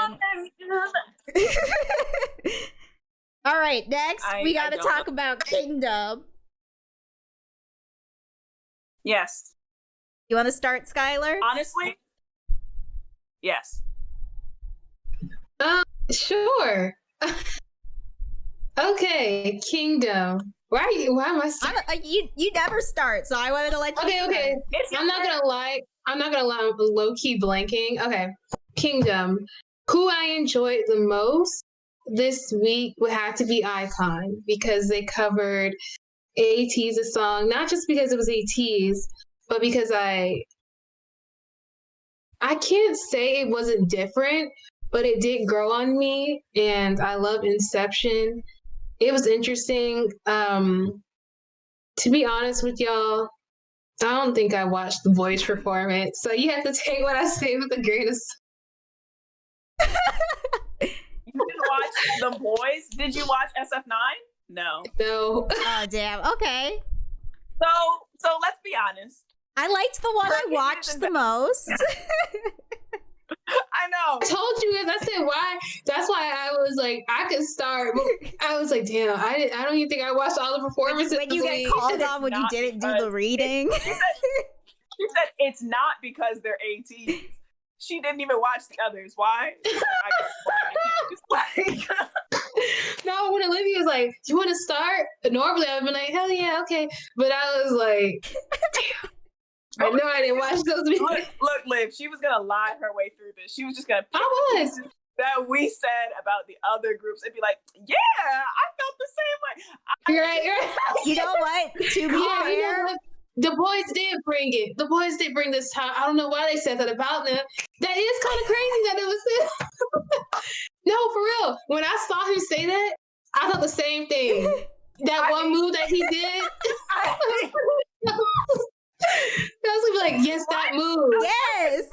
All right, next we got to talk about Kingdom. Yes. You want to start, Skylar? Honestly, yes. Sure. Okay, Kingdom. Why am I? You never start, so I wanted to let you. Okay. I'm not gonna lie. I'm low key blanking. Okay, Kingdom. Who I enjoyed the most this week would have to be Icon, because they covered A.T.'s song, not just because it was A.T.'s, but because I I can't say it wasn't different, but it did grow on me, and I love Inception. It was interesting. To be honest with y'all, I don't think I watched the boys perform it, so you have to take what I say with the greatest. You didn't watch The Boys? Did you watch SF9? No. No. Oh damn. Okay. So let's be honest. I liked the one I watched the most. I know. I told you guys. I said why. That's why I was like, I could start. But I was like, damn. I don't even think I watched all the performances. When you get called on when you didn't do the reading. She said it's not because they're ATs. She didn't even watch the others. Why? No, when Olivia was like, "Do you want to start?" Normally I would be like, "Hell yeah, okay," but I was like, "Damn, I know I didn't watch those videos." Look, Liv, she was gonna lie her way through this. She was just gonna pick I was that we said about the other groups and be like, "Yeah, I felt the same way." right. You know what? To be fair, You know what? The boys did bring it. The boys did bring this time. I don't know why they said that about them. That is kind of crazy that it was. No, for real. When I saw him say that, I thought the same thing. That one move that he did. I was gonna be like, yes, that move. yes.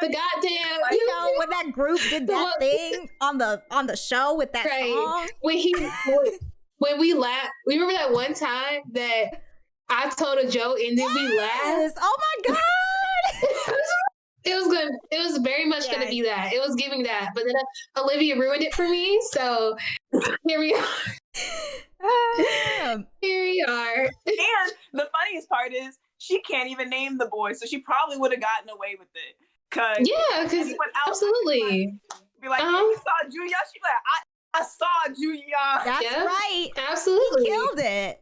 The goddamn. You know when that group did that thing on the show with that song. When we laughed, we remember that one time that I told a joke and then we laughed. Oh my god. It was good. It was very much going to be that. It was giving that. But then Olivia ruined it for me. So here we are. Here we are. And the funniest part is she can't even name the boys. So she probably would have gotten away with it. Because absolutely. Be like, you saw Julia? She'd be like, I saw Julia. That's right. Absolutely. He killed it.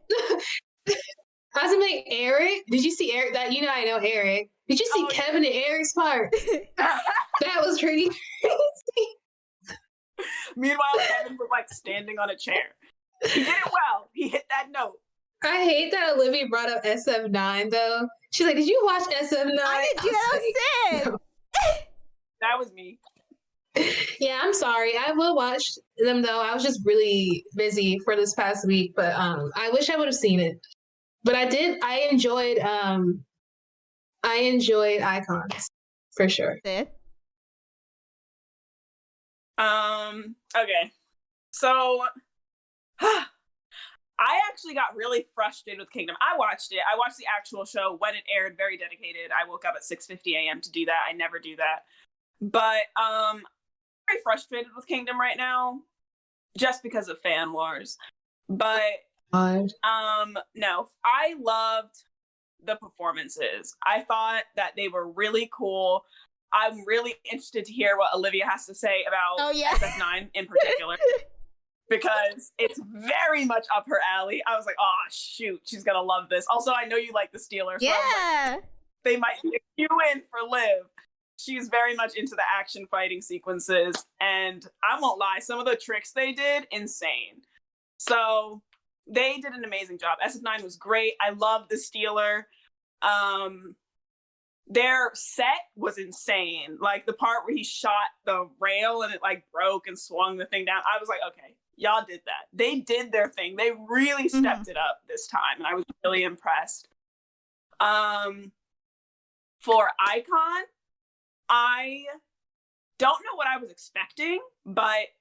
I was like, Eric, did you see Eric? That I know Eric. Did you see Kevin and Eric's part? That was pretty crazy. Meanwhile, Kevin was like standing on a chair. He did it well. He hit that note. I hate that Olivia brought up SF9 though. She's like, did you watch SF9? I didn't do that. No. That was me. Yeah, I'm sorry. I will watch them though. I was just really busy for this past week, but I wish I would have seen it. But I did. I enjoyed Icons for sure. Okay. So I actually got really frustrated with Kingdom. I watched it. I watched the actual show when it aired, very dedicated. I woke up at 6:50 a.m. to do that. I never do that. But I'm very frustrated with Kingdom right now just because of fan wars. But no, I loved the performances. I thought that they were really cool. I'm really interested to hear what Olivia has to say about SF9 in particular. Because it's very much up her alley. I was like, oh, shoot, she's going to love this. Also, I know you like the Steelers. So like, they might pick you in for Liv. She's very much into the action fighting sequences. And I won't lie, some of the tricks they did, insane. So they did an amazing job. SF9 was great. I love the Steeler. Their set was insane. Like the part where he shot the rail and it like broke and swung the thing down. I was like, okay, y'all did that. They did their thing. They really stepped it up this time. And I was really impressed. For Icon, I don't know what I was expecting, but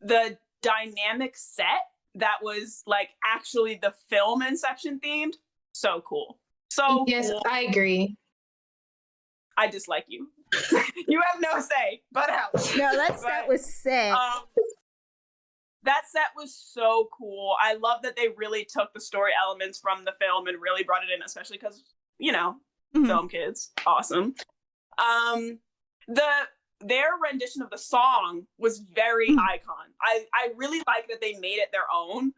the dynamic set that was like actually the film Inception themed, so cool. So yes, cool. I agree. I dislike you. You have no say, but out. No, that set was sick. That set was so cool. I love that they really took the story elements from the film and really brought it in, especially because, you know, film kids. Awesome. Their rendition of the song was very Icon. I really like that they made it their own.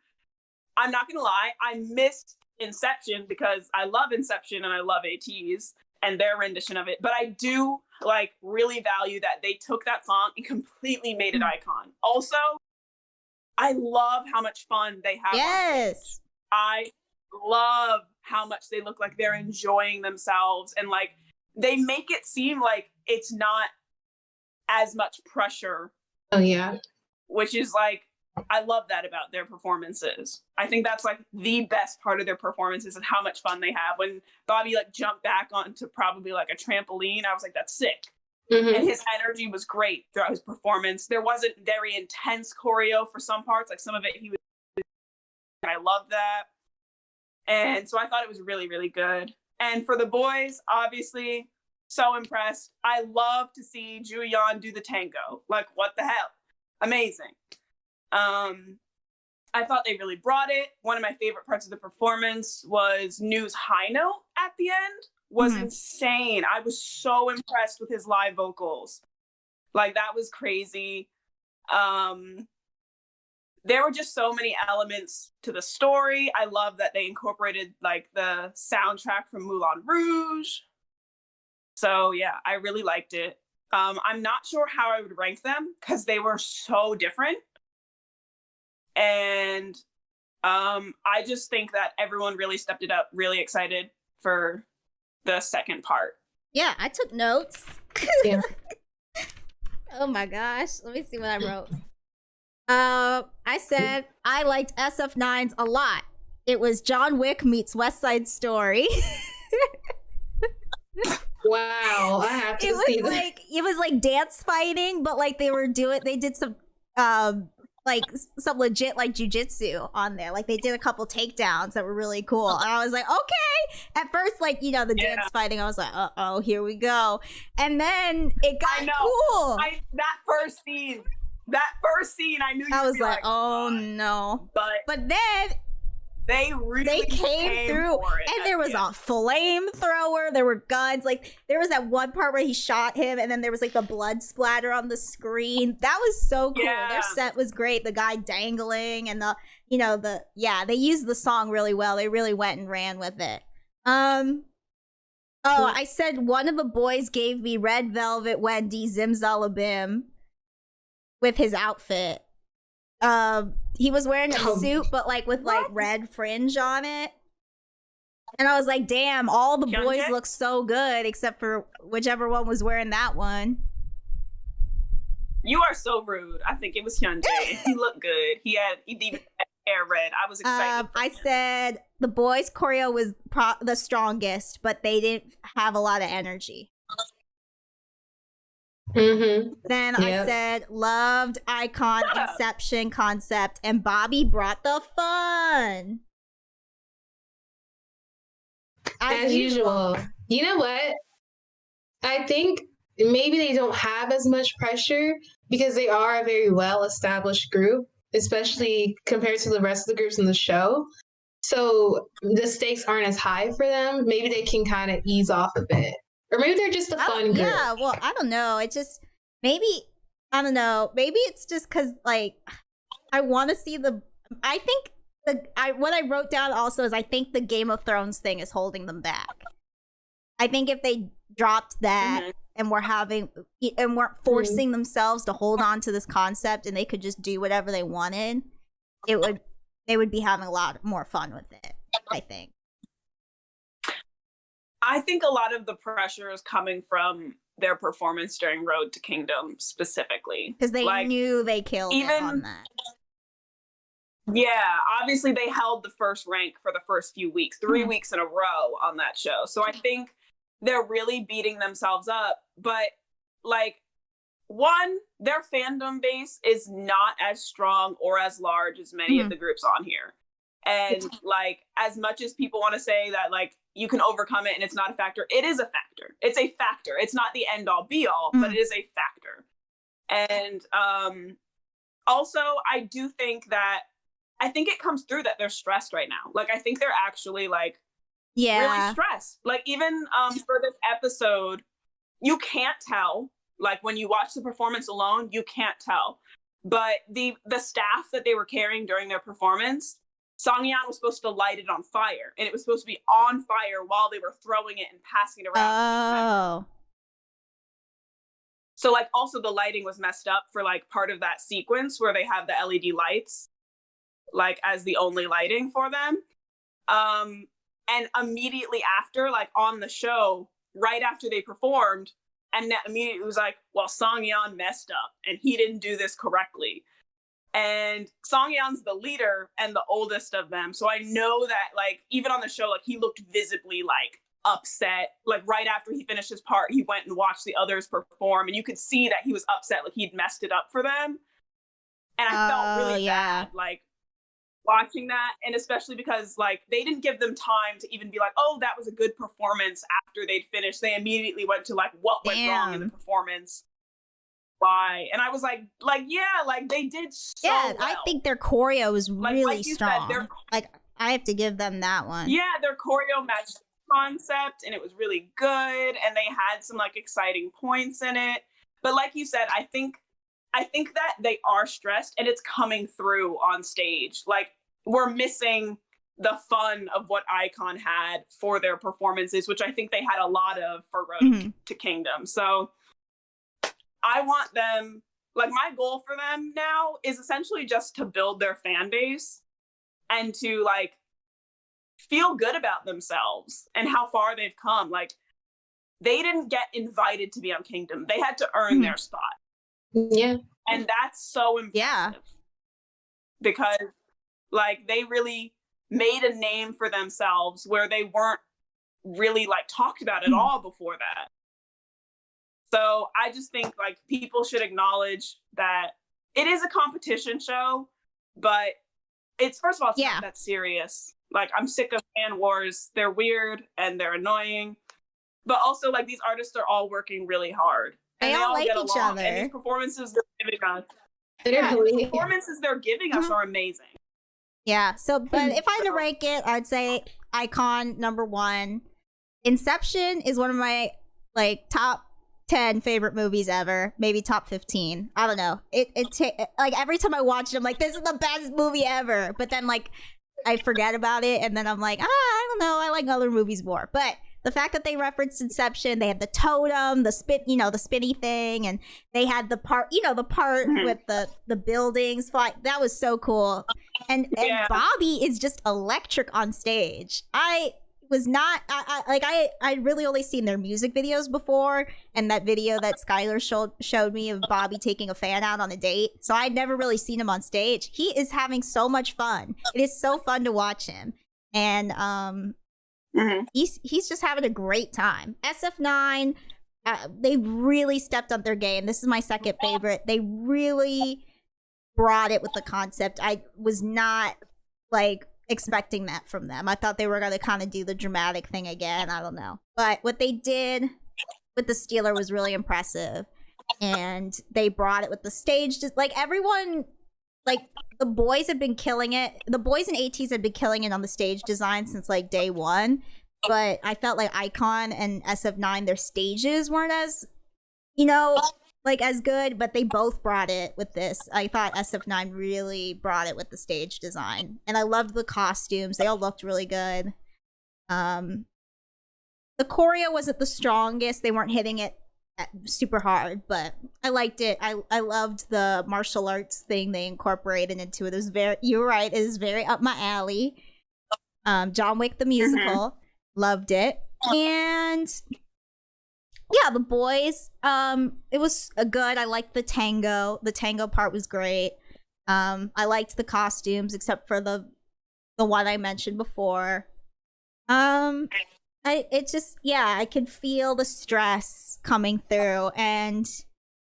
I'm not gonna lie, I missed Inception because I love Inception and I love ATEEZ and their rendition of it, but I do like really value that they took that song and completely made it Icon. Also, I love how much fun they have. Yes. I love how much they look like they're enjoying themselves and like they make it seem like it's not as much pressure. Oh yeah. Which is like, I love that about their performances. I think that's like the best part of their performances and how much fun they have. When Bobby like jumped back onto probably like a trampoline, I was like, that's sick. And his energy was great throughout his performance. There wasn't very intense choreo for some parts, like some of it he was, and I loved that. And so I thought it was really, really good. And for the boys, obviously, so impressed. I love to see Juyeon do the tango. Like, what the hell? Amazing. I thought they really brought it. One of my favorite parts of the performance was New's high note at the end. Was insane. I was so impressed with his live vocals. Like, that was crazy. There were just so many elements to the story. I love that they incorporated like the soundtrack from Moulin Rouge. So yeah, I really liked it. I'm not sure how I would rank them because they were so different. And I just think that everyone really stepped it up. Really excited for the second part. Yeah, I took notes. Yeah. Oh my gosh. Let me see what I wrote. I said I liked SF9's a lot. It was John Wick meets West Side Story. Wow, I have to see that. It was like dance fighting, but like they did some like some legit like jujitsu on there. Like they did a couple takedowns that were really cool. And I was like, okay. At first, like, you know, the dance fighting, I was like, uh-oh, here we go. And then it got cool. That first scene, I knew I was like, oh no. But then they came through, and there was a flamethrower. There were guns. Like there was that one part where he shot him, and then there was like the blood splatter on the screen. That was so cool. Yeah. Their set was great. The guy dangling, and they used the song really well. They really went and ran with it. I said one of the boys gave me Red Velvet Wendy Zimzalabim with his outfit. He was wearing a suit, but like with like red fringe on it. And I was like, damn, all the boys look so good except for whichever one was wearing that one. You are so rude. I think it was Hyunjae. He looked good. He even had hair red. I was excited. I said the boys' choreo was the strongest, but they didn't have a lot of energy. Then I said loved icon inception concept, and Bobby brought the fun as usual. You know what, I think maybe they don't have as much pressure because they are a very well established group, especially compared to the rest of the groups in the show, so the stakes aren't as high for them. Maybe they can kind of ease off a bit. Or maybe they're just a fun group. Yeah, well, I don't know. It just, maybe it's just because, like, I want to see what I wrote down also is I think the Game of Thrones thing is holding them back. I think if they dropped that and weren't forcing themselves to hold on to this concept and they could just do whatever they wanted, they would be having a lot more fun with it, I think. I think a lot of the pressure is coming from their performance during Road to Kingdom specifically. Because they knew they killed it on that. Yeah, obviously they held the first rank for the first few weeks, 3 weeks in a row on that show. So I think they're really beating themselves up. But like, one, their fandom base is not as strong or as large as many of the groups on here. And like, as much as people want to say that like you can overcome it and it's not a factor, it is a factor. It's a factor. It's not the end all be all, but it is a factor. And also, I do think that it comes through that they're stressed right now. Like, I think they're actually like really stressed. Like, even for this episode, you can't tell. Like, when you watch the performance alone, you can't tell. But the staff that they were carrying during their performance, Songyeon was supposed to light it on fire, and it was supposed to be on fire while they were throwing it and passing it around. Oh. So, like, also the lighting was messed up for, like, part of that sequence where they have the LED lights, like, as the only lighting for them. And immediately after, like, on the show, right after they performed, and that immediately was like, well, Songyeon messed up and he didn't do this correctly. And Songyeon's the leader and the oldest of them. So I know that, like, even on the show, like, he looked visibly, like, upset. Like, right after he finished his part, he went and watched the others perform. And you could see that he was upset, like, he'd messed it up for them. And I felt really bad, like, watching that. And especially because, like, they didn't give them time to even be like, oh, that was a good performance after they'd finished. They immediately went to, like, what went wrong in the performance. Why? And I was like, yeah, like, they did so well. I think their choreo was really like strong. Said, like, I have to give them that one. Yeah, their choreo matched the concept, and it was really good, and they had some, like, exciting points in it. But like you said, I think that they are stressed, and it's coming through on stage. Like, we're missing the fun of what iKON had for their performances, which I think they had a lot of for Road to Kingdom. So I want them, like, my goal for them now is essentially just to build their fan base and to, like, feel good about themselves and how far they've come. Like, they didn't get invited to be on Kingdom. They had to earn their spot. Yeah. And that's so impressive. Yeah. Because, like, they really made a name for themselves where they weren't really, like, talked about at all before that. So I just think, like, people should acknowledge that it is a competition show, but it's, first of all, it's not that serious. Like, I'm sick of fan wars. They're weird and they're annoying. But also, like, these artists are all working really hard. And they all like get each other. And these performances they're giving us, the performances they're giving us are amazing. Yeah. So, but if I had to rank it, I'd say iKON #1. Inception is one of my, like, top 10 favorite movies ever, maybe top 15. I don't know. Like, every time I watch it, I'm like, this is the best movie ever. But then, like, I forget about it, and then I'm like, I don't know, I like other movies more. But the fact that they referenced Inception, they had the totem, the spinny thing, and they had the part, with the buildings fly. That was so cool. And Bobby is just electric on stage. I was not, I really only seen their music videos before, and that video that Skylar showed me of Bobby taking a fan out on a date. So I'd never really seen him on stage. He is having so much fun. It is so fun to watch him. And he's just having a great time. SF9, they really stepped up their game. This is my second favorite. They really brought it with the concept. I was not, like, expecting that from them. I thought they were going to kind of do the dramatic thing again. I don't know. But what they did with the Stealer was really impressive. And they brought it with the stage. Just, like, everyone, like, the boys had been killing it. The boys and ATs had been killing it on the stage design since, like, day one. But I felt like iKON and SF9, their stages weren't as, like, as good, but they both brought it with this. I thought SF9 really brought it with the stage design. And I loved the costumes. They all looked really good. The choreo wasn't the strongest. They weren't hitting it super hard, but I liked it. I loved the martial arts thing they incorporated into it. It was you're right, it is very up my alley. John Wick the musical. Loved it. And yeah, the boys, it was good. I liked the tango. The tango part was great. I liked the costumes, except for the one I mentioned before. I could feel the stress coming through, and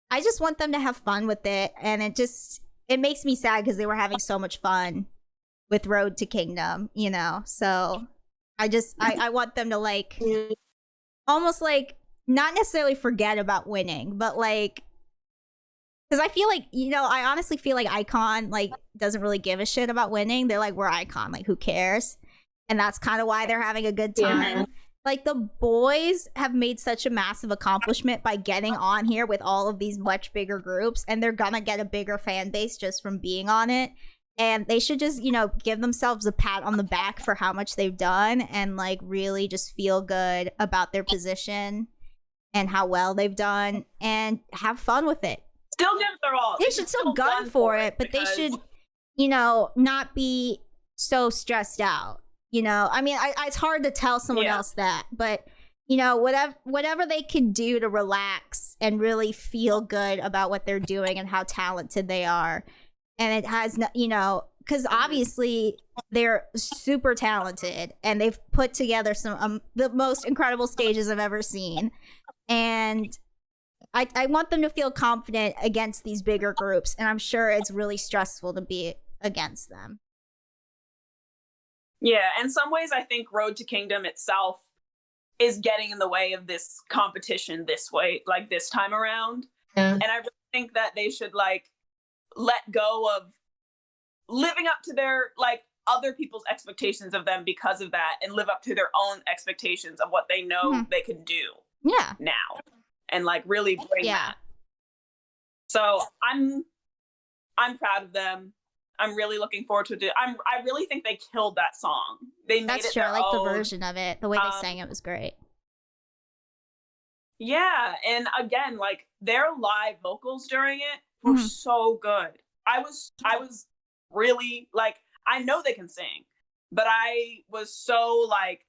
I just want them to have fun with it. And it makes me sad because they were having so much fun with Road to Kingdom, so I want them to, like, almost, like, not necessarily forget about winning, but, like, because I feel like, I honestly feel like iKON, like, doesn't really give a shit about winning. They're like, we're iKON, like, who cares? And that's kind of why they're having a good time. Yeah. Like, the boys have made such a massive accomplishment by getting on here with all of these much bigger groups, and they're gonna get a bigger fan base just from being on it. And they should just, give themselves a pat on the back for how much they've done, and, like, really just feel good about their position and how well they've done, and have fun with it. Still give their all. They should still gun for it, but they should, not be so stressed out. I mean, it's hard to tell someone else that, but, you know, whatever they can do to relax and really feel good about what they're doing and how talented they are. And it has, you know, because obviously they're super talented and they've put together some the most incredible stages I've ever seen. And I want them to feel confident against these bigger groups, and I'm sure it's really stressful to be against them. Yeah, in some ways, I think Road to Kingdom itself is getting in the way of this competition this way, like this time around. Yeah. And I really think that they should like let go of living up to their like other people's expectations of them because of that, and live up to their own expectations of what they know they can do. Yeah. Now, and like really bring that. So I'm proud of them. I'm really looking forward to it. I really think they killed that song. They made That's it true. their I like own. the version of it. The way they sang it was great. Yeah, and again, like their live vocals during it were so good. I was really like, I know they can sing, but I was so like,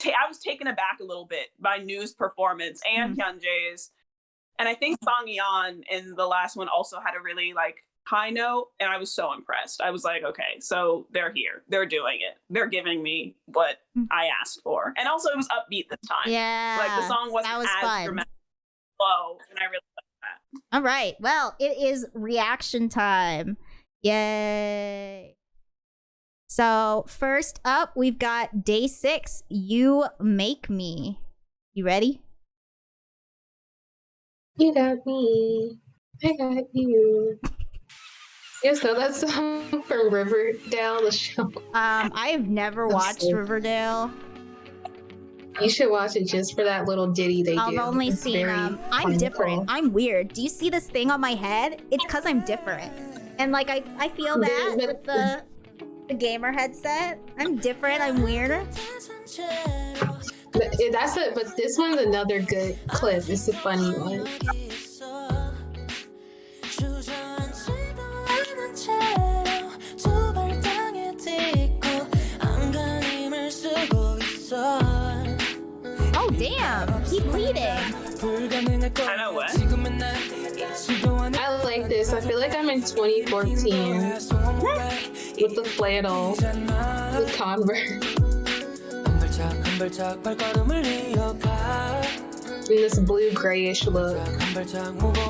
I was taken aback a little bit by Nu's performance and Hyunjae's. And I think Song Yeon in the last one also had a really like high note, and I was so impressed. I was like, okay, so they're here. They're doing it. They're giving me what I asked for. And also it was upbeat this time. Yeah. Like the song wasn't as fun. dramatic, slow, and I really liked that. All right. Well, it is reaction time. Yay. So first up, we've got Day6 You Make Me. You ready? You got me. I got you. Yeah, so that's from Riverdale, the show. I have never watched Riverdale. You should watch it just for that little ditty they do. I've only It's seen I'm wonderful. different. I'm weird. Do you see this thing on my head? It's because I'm different. And like I feel that with the gamer headset. I'm different. I'm weird. But this one's another good clip. It's a funny one. Oh damn, he's bleeding. I know what. I like this. I feel like I'm in 2014 with the flannel, with Converse, in this blue grayish look.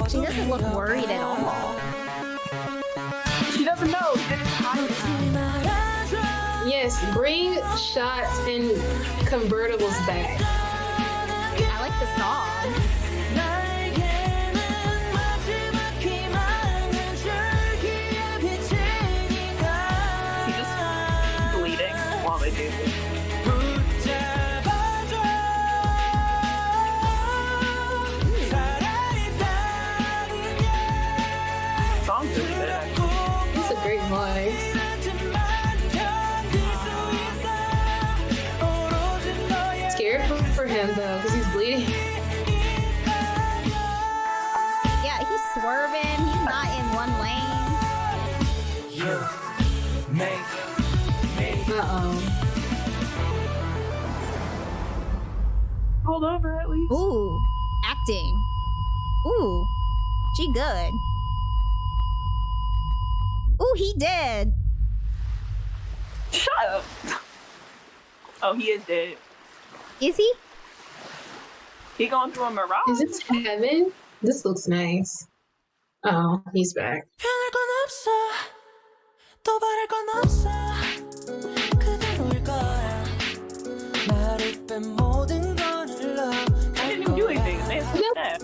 She doesn't look worried at all. She doesn't know. Yes, bring shots and convertibles back. I like the song. She's just bleeding while they do this. Song's really good, actually. It's a great voice. Scared for him though, because he's bleeding. Yeah, he's swerving. He's not in one lane. Hold over at least. Ooh, acting. Ooh, she good. Ooh, he dead. Shut up. Oh, he is dead. Is he? He going through a mirage? Is this heaven? This looks nice. Oh, he's back. I didn't even do anything. They said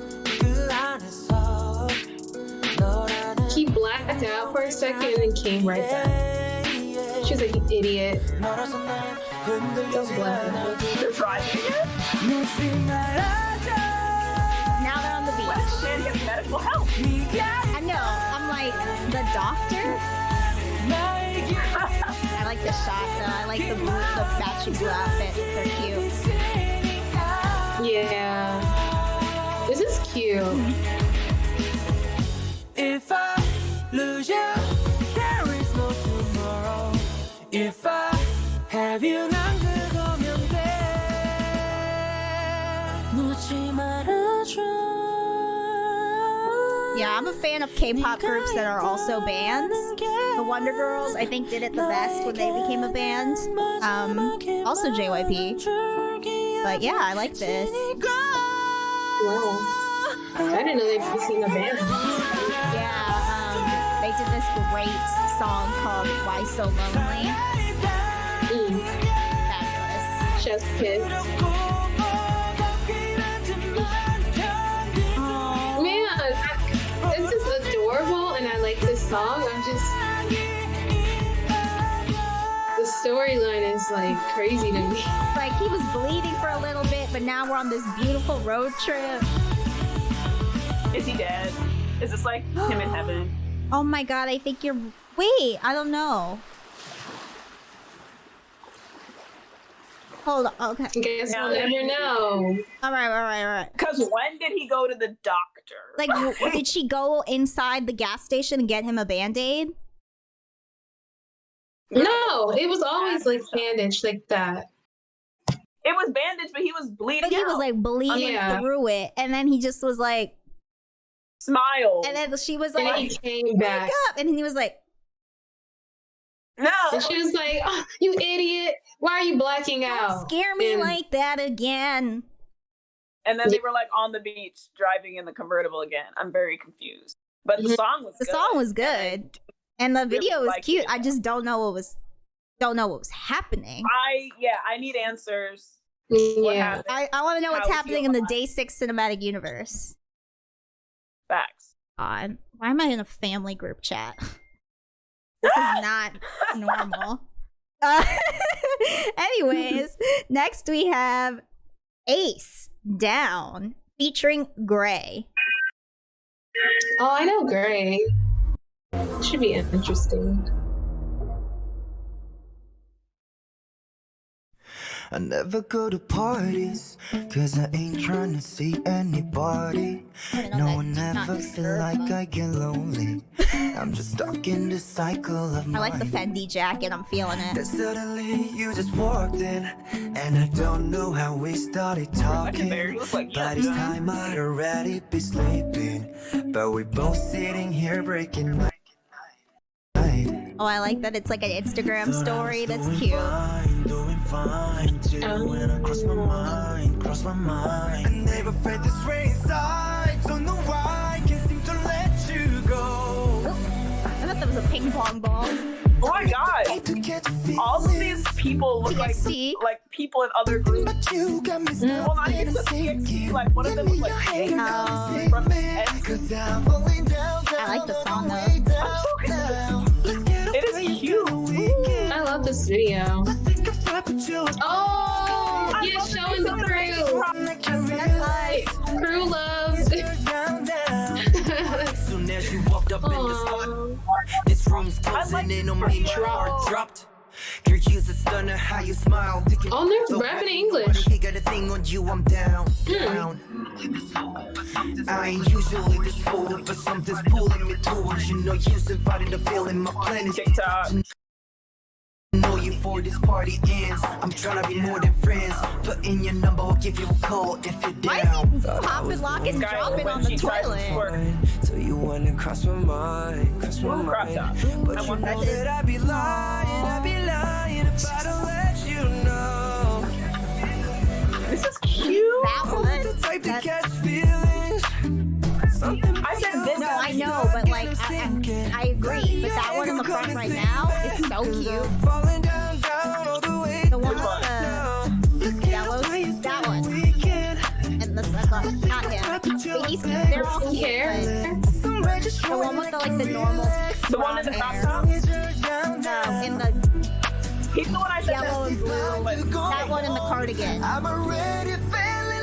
He blacked out for a second and then came right back. She was like, you idiot. Don't black out. they're driving again? Now they're on the beach. Let man get medical help. I know. I'm like, the doctor? I like the shot though. I like the matching blue outfits. They're cute. Yeah. This is cute. If I lose you, there is no tomorrow. If I have you, 난 그거면 돼. Yeah, I'm a fan of K-pop groups that are also bands. The Wonder Girls, I think, did it the best when they became a band. Also JYP. But yeah, I like this. Wow. I didn't know they became a band. Yeah, they did this great song called Why So Lonely. Fabulous. Chef's kiss. This is adorable, and I like this song. The storyline is like crazy to me. Like he was bleeding for a little bit, but now we're on this beautiful road trip. Is he dead? Is this like him in heaven? Oh my god, I think you're... Wait, I don't know. Hold on, okay. I guess we'll never know. Alright. Because when did he go to the doctor? Like, did she go inside the gas station and get him a Band-Aid? No, it was always like bandaged like that. It was bandaged, but he was bleeding But he was like bleeding through it, and then he just was like... Smile. And then she was And like... he came back. Wake up! And then he was like... No! And she was like, oh, you idiot! Why are you blacking out? Don't scare me like that again. And then they were like on the beach driving in the convertible again. I'm very confused. But the song was good. The song was good. And the video was cute. I just don't know what was happening. I need answers. Yeah. I want to know what's happening in the Day6 cinematic universe. Facts. God, why am I in a family group chat? This is not normal. Anyways, next we have Ace Down featuring Gray. Oh, I know Gray. Should be interesting. I never go to parties, cause I ain't trying to see anybody. No one ever feel like I get lonely. I'm just stuck in the cycle of I like the Fendi jacket, I'm feeling it. Then suddenly you just walked in, and I don't know how we started talking. By this time I'd already be sleeping, but we're both sitting here breaking my... Oh, I like that it's like an Instagram story. That's cute. Doing fine till when I cross my mind. I never felt this way inside. Don't know why I can't seem to let you go. Oh, I thought that was a ping pong ball. Oh my god! All of these people look like people in other groups. Well, not even the TXT. Like one of them was like from I like the song though. It is cute. I love this video. Oh, yeah, showing the crew. That's us. Crew loves. Soon as you walked up in the spot, this room's closing in on me. My heart dropped. Your use is stunner, how you smile. Oh, they're rapping English. He got a thing on you, I'm down. I ain't usually this fool, but something's pulling me towards you. Know you's inviting the feeling, my plan is TikTok. know you for this party ends. I'm trying to be more than friends. Put in your number, I'll give you a call if you're Why down. is he popping, locking, dropping on the toilet? So you wanna cross my mind, cross my mind. But you know that I'd be lying if I don't let you know. This is cute. That one? The type to catch feelings. I said this. No, I know, but like, I agree. But that one in the front right now is so cute. The one with the yellow, that one. And the not him. They're all cute. But the one with the normal. The one in the crop top? No, in the He's the one I said yellow and blue. That one in the cardigan.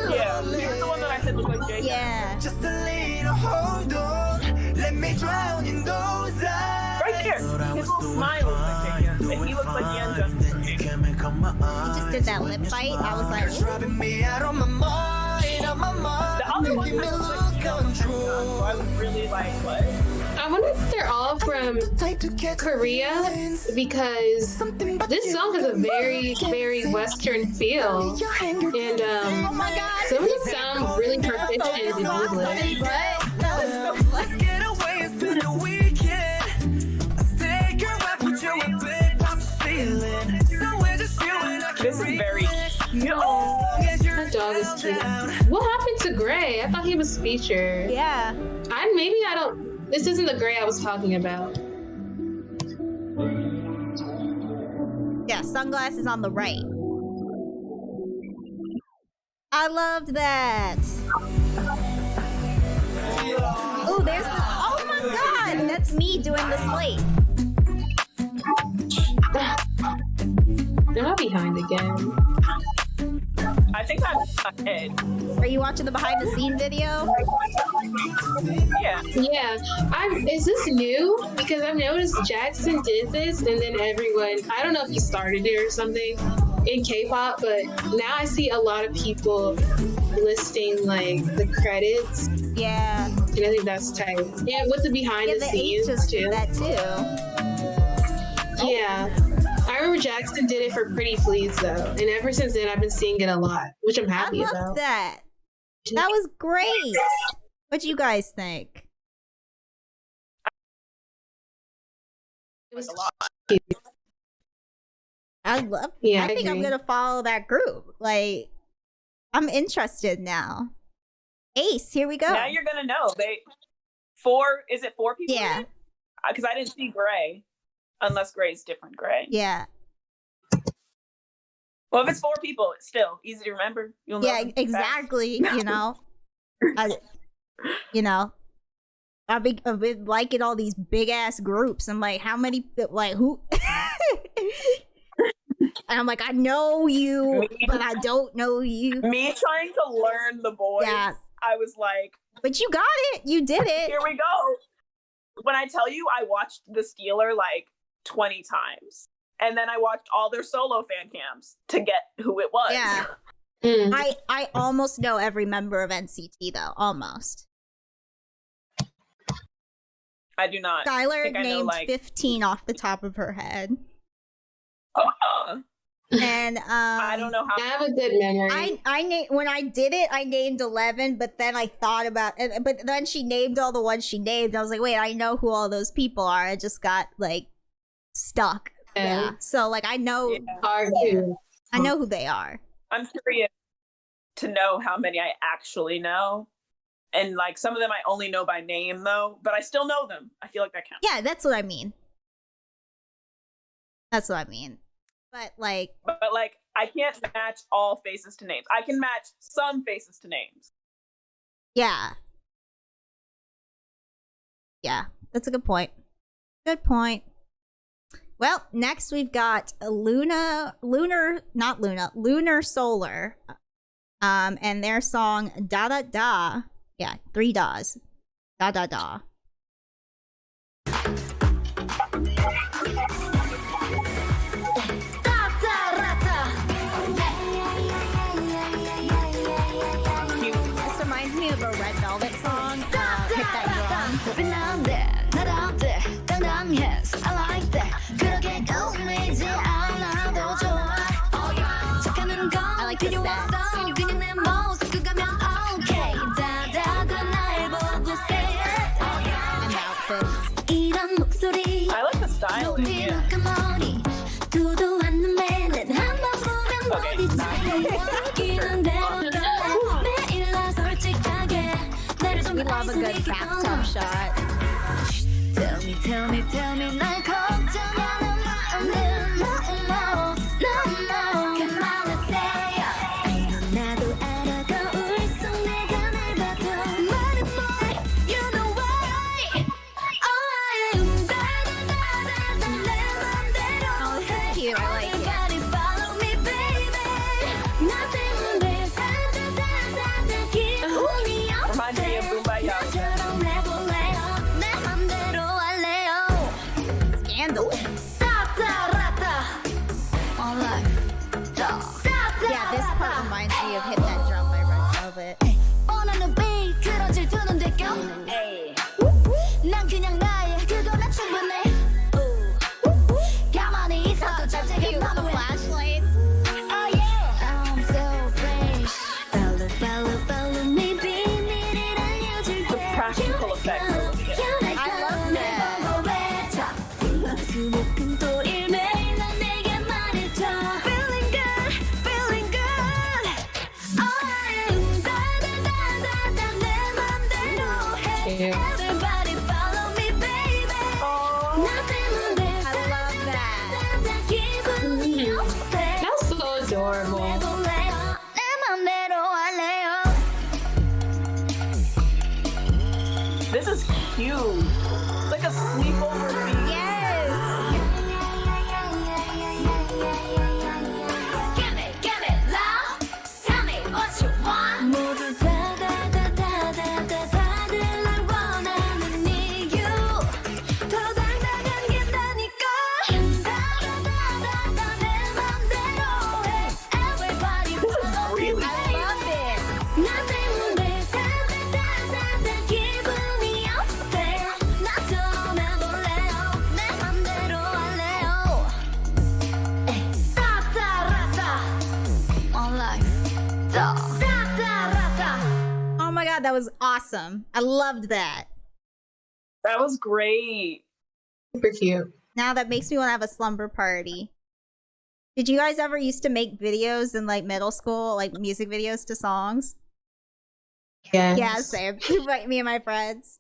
Yeah, he's the one that I said looked like Jay. Yeah. Just a little hold on. Let me drown in those eyes. Right there. His little smile looks like Jay. And he looks like Yan Justin. He just did that lip bite. I was like, driving me out on my mind, on my mind. The other one kind of looks like Yan Justin, so I was really like, what? I wonder if they're all from Korea, because this song has a very, very Western feel, and oh my god, some of them sound really proficient in English. that was so funny. saw this too. What happened to Gray? I thought he was featured. Yeah. This isn't the Gray I was talking about. Yeah, sunglasses on the right. I loved that. Oh, there's the, oh my god, that's me doing the slate. Am I behind again? I think I'm ahead. Are you watching the behind the scene video? Yeah. Yeah. Is this new? Because I've noticed Jackson did this and then everyone, I don't know if he started it or something in K-pop, but now I see a lot of people listing like the credits. Yeah. And I think that's tight. And with the behind the scenes H's too. do that too. Yeah. I remember Jackson did it for Pretty Fleas though. And ever since then I've been seeing it a lot, which I'm happy I about. loved that. That was great. What do you guys think? It was I Yeah, think I'm agree. gonna follow that group. Like, I'm interested now. Ace, here we go. Now you're gonna know. Is it 4 people? Yeah. Because I didn't see Gray. Unless Gray's different Gray. Yeah. Well, if it's 4 people, it's still easy to remember. You'll know Yeah, them exactly. fast. I've been liking all these big ass groups. I'm like, how many? Like who? And I'm like, I know you, but I don't know you. Me trying to learn the boys. Yeah. I was like, but you got it. You did it. here we go. When I tell you, I watched The Stealer like 20 times. And then I watched all their solo fan cams to get who it was. Yeah. I almost know every member of NCT though. Almost. I do not. Skylar think I know, named like 15 off the top of her head. And I don't know how. I have a good memory. when I did it, I named 11, but then I thought about it. But then she named all the ones she named. I was like, wait, I know who all those people are. I just got like stuck. Yeah. So like I know. I know who they are. I'm curious to know how many I actually know. And like some of them I only know by name though, but I still know them. I feel like that counts. Yeah, that's what I mean. That's what I mean. But like I can't match all faces to names. I can match some faces to names. Yeah. Yeah, that's a good point. Good point. Well, next we've got Lunarsolar. And their song Da Da Da. Yeah, 3 Das. Da Da Da. This reminds me of a Red Velvet song. Hit That I like the set. And the outfit. I like the styling. Yeah. We love a good bathtub shot. Tell me, 날 걱정하는 마음은 no, 그만하세요. 나도 알아 거울 속 내가 날 봐도 말해 boy, you know why. Oh, this is cute. I like it. Follow me, baby. 나 때문에 기분이 Reminds me of Kumbaya. 나처럼 해볼래요. 내 맘대로 할래요. Scandalous. Yeah, this part reminds me of Hit That Drum by Red Velvet. 원하는 beat 틀어질 두는 느낌. 난 그냥 나의 그거나 충분해. 가만히 있어도 잘 Cute 지금 with the 바로 해. flashlights. Oh yeah, I'm so fresh. Follow me, 비밀을 알려줄게. The practical effects are really good. I love that. 수목금 또 일매일 넌 내게 말해줘. Feeling good, feeling good. cute. Like a sleepover beat. Yes. Give me love. Tell me what you want. 모두 다들 날 원하는 이유. 더 당당한 게 나니까. 다다다다다 내 맘대로 해. Everybody follow me. I love it. 나 때문에 다다다다 기분이 어때? 나 좀 해볼래요. 내 맘대로 할래요. 따따라따. One life. 따따라따. Oh my god, that was awesome. I loved that. That was great. Super cute. Now that makes me want to have a slumber party. Did you guys ever used to make videos in like middle school, like music videos to songs? Yes. Yeah, same. Like me and my friends.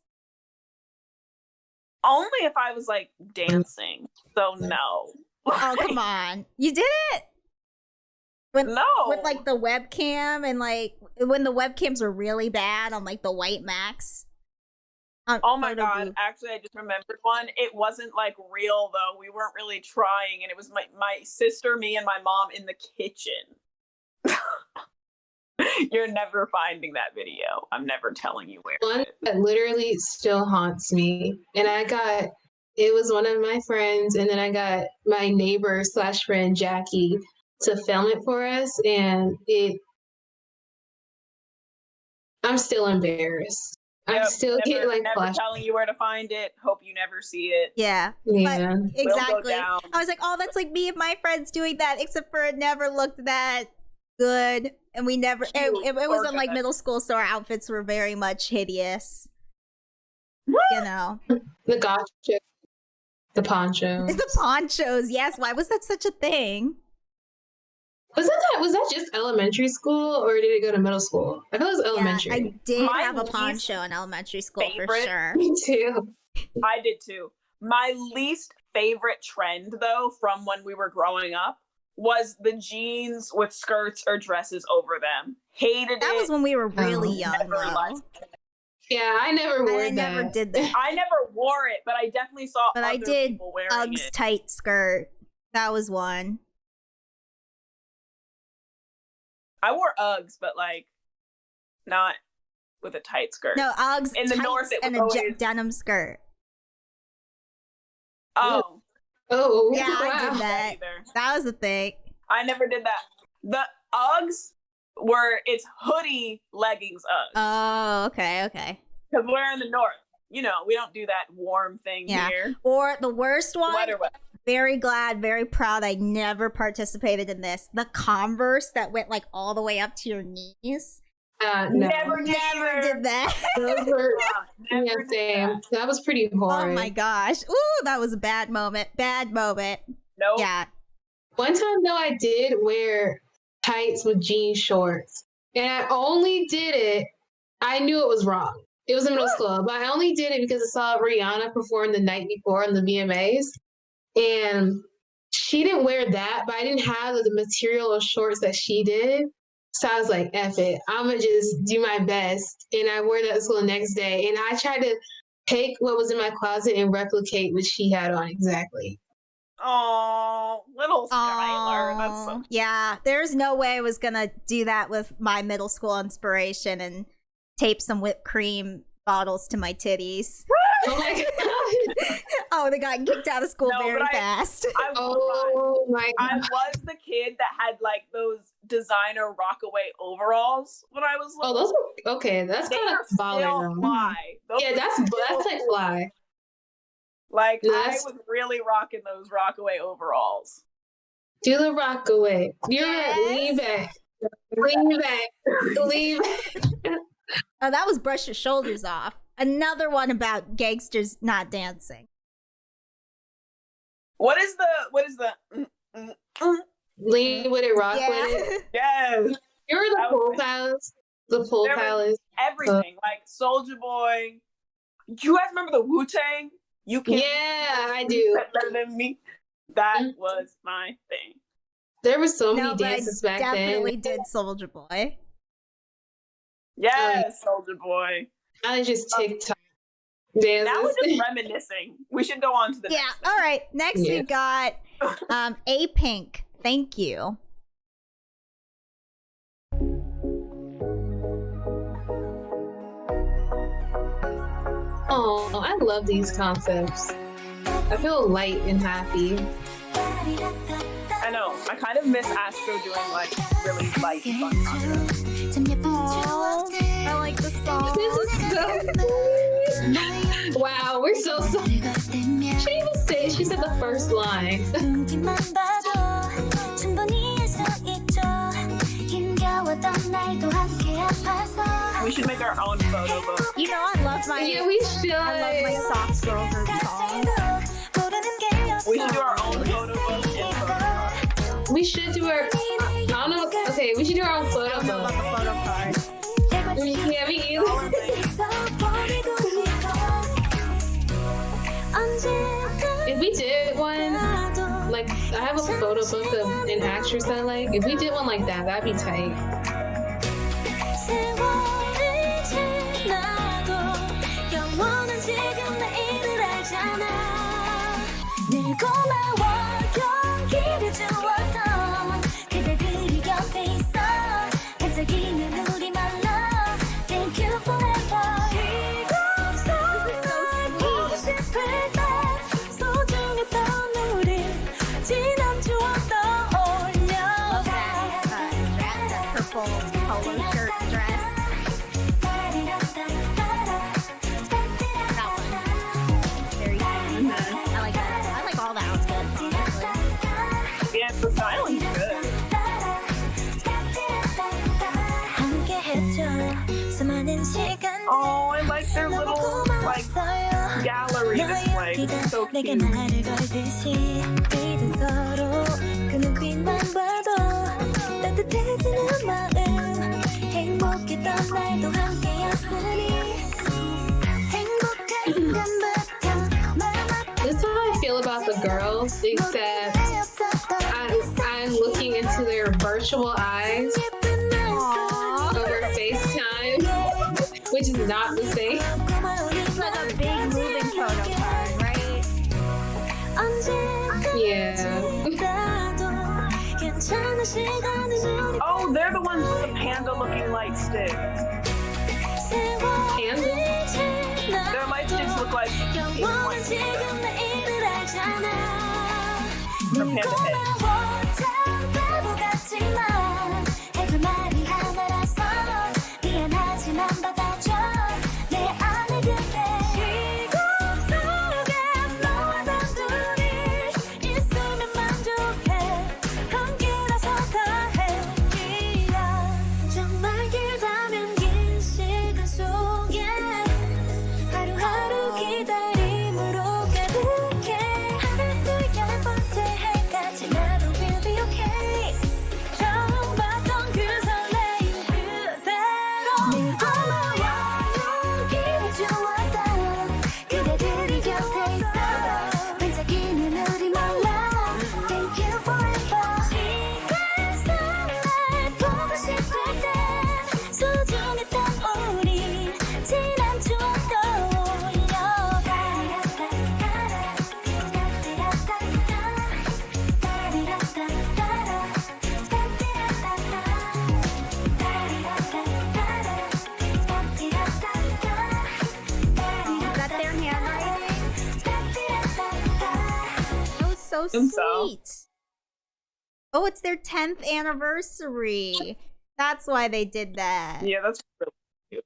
Only if I was like dancing. So no. Oh, come on. You did it? No. With like the webcam and like when the webcams were really bad on like the white Max. Oh my photo god, booth. actually I just remembered one. It wasn't like real though. We weren't really trying, and it was my sister, me, and my mom in the kitchen. You're never finding that video. I'm never telling you where. One it is. that literally still haunts me. And it was one of my friends, and then I got my neighbor / friend Jackie to film it for us, and I'm still embarrassed. I Yep, still get like never flash. telling you where to find it. Hope you never see it. Yeah. Yeah. But exactly. down. I was like, oh, that's like me and my friends doing that, except for it never looked that good. And we never, it was in like middle school, so our outfits were very much hideous. You know. The goth chick, the poncho. The ponchos, yes. Why was that such a thing? Was that just elementary school, or did it go to middle school? I feel it was elementary. Yeah, I did My have a least poncho in elementary school for favorite- sure. Me too. I did too. My least favorite trend, though, from when we were growing up, was the jeans with skirts or dresses over them. Hated That it. was when we were really Oh. young, Never though. liked it. Yeah, I never wore I that. never did that. I never wore it, but I definitely saw But other I did people wearing Uggs it. tight skirt. That was one. I wore Uggs, but like not with a tight skirt. No, Uggs In the tights north, it and was a always- denim skirt. Oh, Oh, Yeah, I wow. did that. either. That was the thing. I never did that. The Uggs were it's hoodie leggings Uggs Oh, okay. because we're in the north. You know, we don't do that warm thing Yeah. here. Or the worst one, Sweater weather. very glad, very proud I never participated in this. The Converse that went like all the way up to your knees. No. Never did Never either. did that. Those were, Never yeah, did same. that. That was pretty horrid. Oh my gosh. Ooh, that was a bad moment. Bad moment. Nope. Yeah. One time though, I did wear tights with jean shorts, and I only did it. I knew it was wrong. It was in middle school, but I only did it because I saw Rihanna perform the night before on the VMAs, and she didn't wear that, but I didn't have the material of shorts that she did. So I was like, F it, I'm gonna just do my best. And I wore that to school the next day, and I tried to take what was in my closet and replicate what she had on exactly. Oh, little Skylar. That's Aw. so Yeah, there's no way I was gonna do that with my middle school inspiration and tape some whipped cream bottles to my titties. Oh my god! Oh, they got kicked out of school No, very but fast. I Oh my I god! was the kid that had like those designer Rockaway overalls when I was Oh, little. those are okay. That's They kind are of still baller. fly. Those Yeah, are that's still like fly. Like I That's- was really rocking those Rockaway overalls. Do the rock away. You're Yes. right. Lean back. Lean back. Lean back. Oh, that was brush your shoulders off. Another one about gangsters not dancing. What is the Lean with it, rock with it. Yeah. yes, You're the That pool was- palace. The pool There was- palace. everything like Soldier Boy. You guys remember the Wu-Tang? You can Yeah, I do. better than me. That Mhm. was my thing. There were so many No, but I dances back definitely then. did Soldier Boy. Yes, Soldier Boy. Now it's just TikTok. Dances. Now we're just reminiscing. We should go on to the Yeah, next all right. Next we've got Apink. Thank you. Oh, I love these concepts. I feel light and happy. I know. I kind of miss Astro doing like really light and fun concepts. Aww, I like the song. This is so cool. Wow, we're so sorry. She said the first line. We should make our own photo book. You know, I love my We should. I love my SOCS girl group song. We should do our own photo book and photo card. We should do our. I don't know. Okay, we should do our own photo I don't know book. about the photo card. Yeah, me either. If we did one, like I have a photo book of an actress I like. If we did one like that, that'd be tight. Purple polo shirt dress. That one. Very cute. I like that. I like all the outfits, honestly. Yeah, the styling's good. Oh, I like their little like gallery display. It's so cute. That's how I feel about the girls, except I'm looking into their virtual eyes over FaceTime, which is not the same. It's like a big moving photo card, right? Yeah. Oh, they're the ones with the panda-looking light stick. Panda? Their light sticks look like pink light sticks. From Panda Head. Sweet. Oh, it's their 10th anniversary. That's why they did that. Yeah, that's really cute.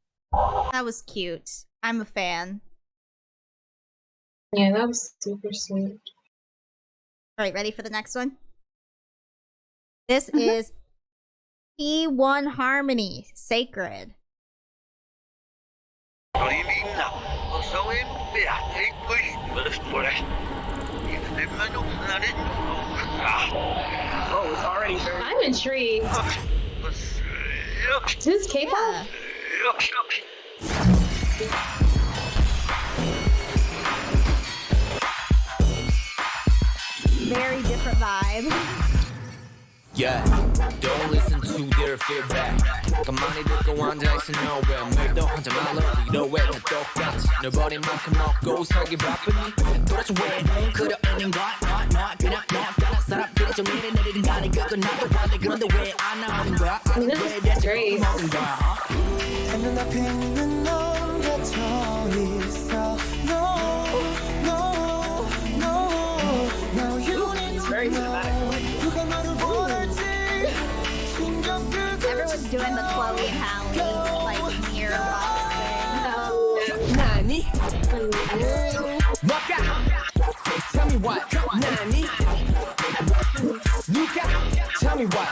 That was cute. I'm a fan. Yeah, that was super sweet. All right, ready for the next one? This is P1Harmony Sacred. Oh, it's already very... I'm intrigued. Is this K-pop? Very different vibe. Yeah. Don't listen to their feedback. 가만히 듣고 앉아있어 nowhere. 말도 하지 말라 위로 왜다 똑같이 널 버린 만큼 먹고 살기 바쁘니 도대체 왜 그러는 거야 너 그냥 다른 사람들이 좀 이래 내리는 가는 그거 나도 반대 그런데 왜 안 나오는 거야 왜 대체 먹는 거야 눈앞에 있는 넌 갇혀 있어 No No No Now you need to know 누가 너를 원할지 신경 끄고 Everyone's doing the Chloe and Halle like mirror boxing. 나니? 뭐가? Tell me what? 나니? 누가? Tell me what?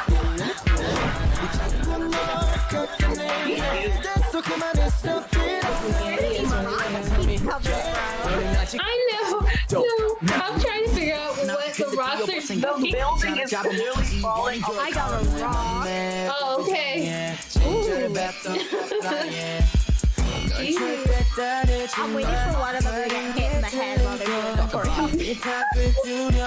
I know. No, I'm trying to figure out what the roster. The building is literally falling. I got a rock. Oh, okay. I'm waiting for one of them to get hit in the head while they're doing the choreography.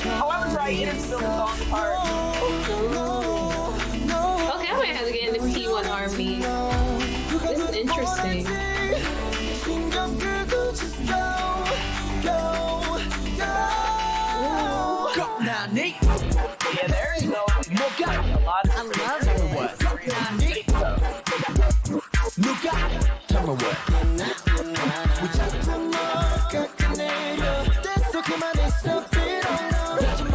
However, right, it is still falling apart. Okay, I might have to get into P1Harmony. This is interesting. 나니? Yeah, there is no a lot of I love it. What? 누가? Tell me what?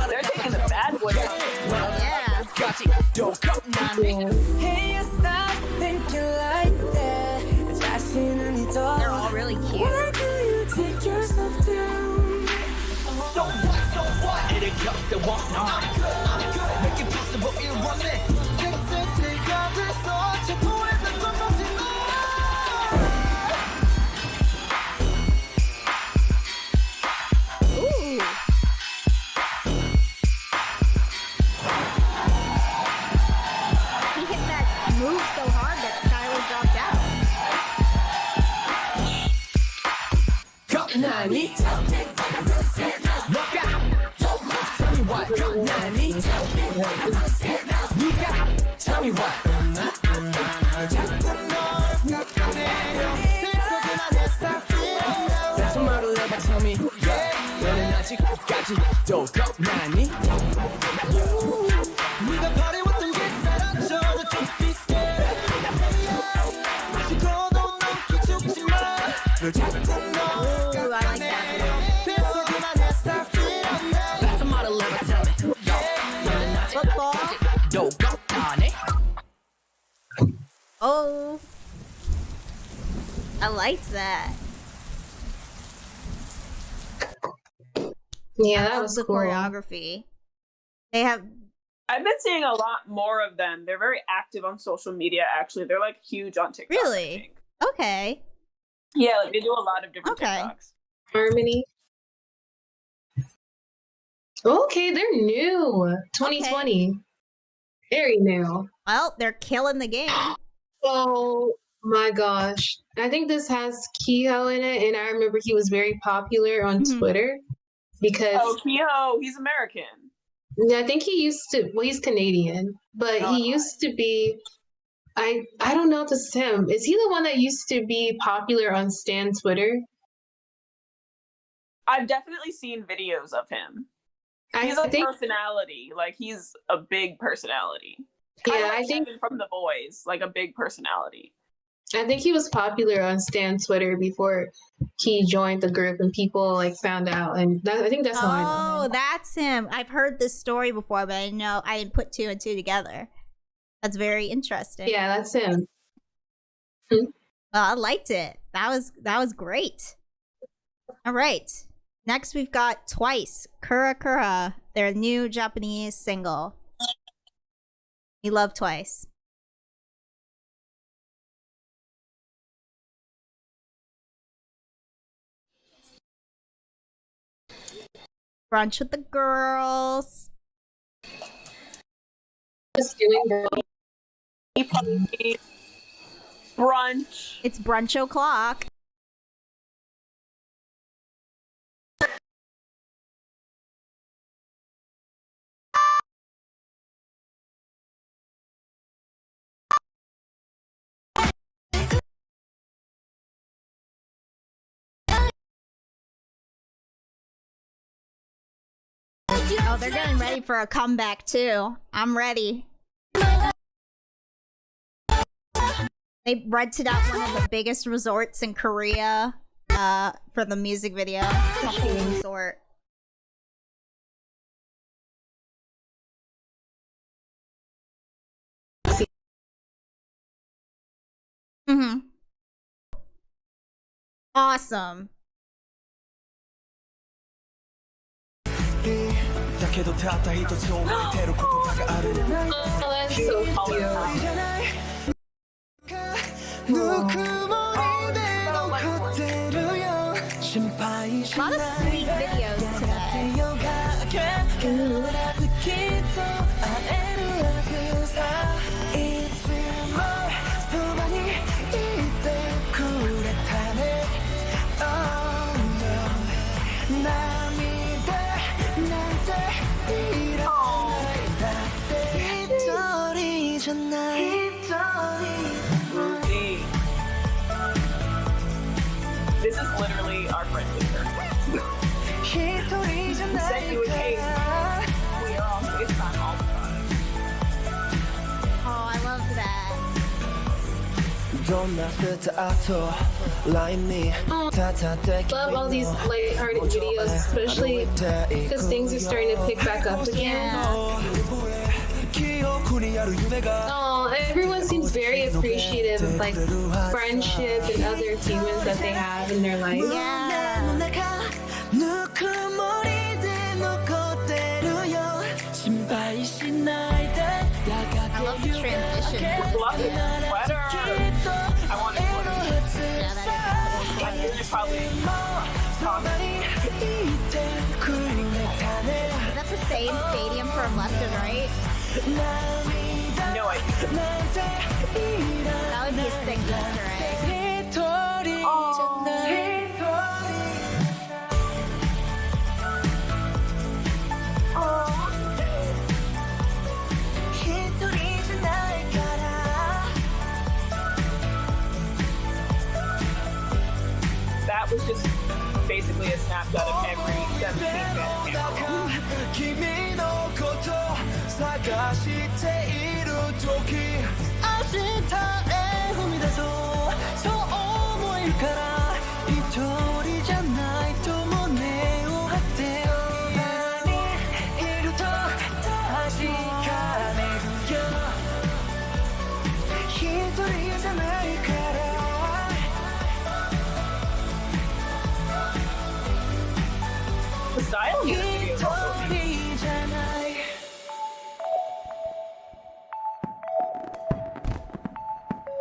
they're taking the bad boy. Yeah. 까지 don't go 나니? Hey, you stop thinking like that. 자신은 잊어. They're all really cute. Why do you take yourself down? So what? So what? 이를 겹쳐 I'm good. Make it possible you run it. 객색대가 돼서 체포했던 건 뭐지 너? Ooh. He hit that move so hard that Skylar dropped out. Go 나니? 뭐가? Tell me what? Go 나니? 누가? Tell me what? 무슨 말을 해봐 tell me 너는 아직까지 또 go 나니? 네가 바래왔던 게 사라져도 좀 비슷해. 죽어도 넘기 죽지 마. 널 자꾸 Ooh, I like that. 됐어 그만해 stop feeling that. 무슨 말을 해봐 tell me 너는 Football. 아직까지 또 go 나니? Oh. I liked that. Yeah, I that love was the cool. choreography. They have I've been seeing a lot more of them. They're very active on social media, actually. They're like huge on TikTok. I really think. okay. Yeah, like they do a lot of different Okay. TikToks. Harmony. Okay, they're new. 2020. Very new. Well, they're killing the game. Oh my gosh. I think this has Kehoe in it, and I remember he was very popular on Mhm. Twitter because Oh, Kehoe, he's American. yeah, I think he used to well, he's Canadian, but Oh, he used to be I don't know if it's him. Is he the one that used to be popular on Stan Twitter? I've definitely seen videos of him. He's I a think personality. Like he's a big personality. yeah, Kinda I like think Kevin from The Boys, like a big personality. he was popular on Stan Twitter before he joined the group and people like found out, and I think that's how I know Oh, him. that's him. I've heard this story before, but I didn't put two and two together. That's very interesting. Yeah, that's him. Well, I liked it. That was great. All right. Next, we've got Twice, Kura Kura, their new Japanese single. We love Twice. Brunch with the girls. Just doing Brunch. It's brunch o'clock. Oh, they're getting ready for a comeback too. I'm ready. They rented out one of the biggest resorts in Korea for the music video. It's a whole resort. Mm-hmm. Awesome. Oh, that's so cute. A lot of sweet videos today. Rosé. This is literally our friendship circle. We send you a cake. We are on FaceTime all the time. Oh, I love that. Love all these lighthearted videos, especially because things are starting to pick back up again. Oh, everyone seems very appreciative of like friendship and other achievements that they have in their life. I love the transition. Love it. Sweater. I want a sweater. Yeah, that I think it's probably is that the same stadium from left and right? no idea. That would be a sick Easter egg. That was just basically a snapshot of every 17 fan camera. The style of the video is also neat.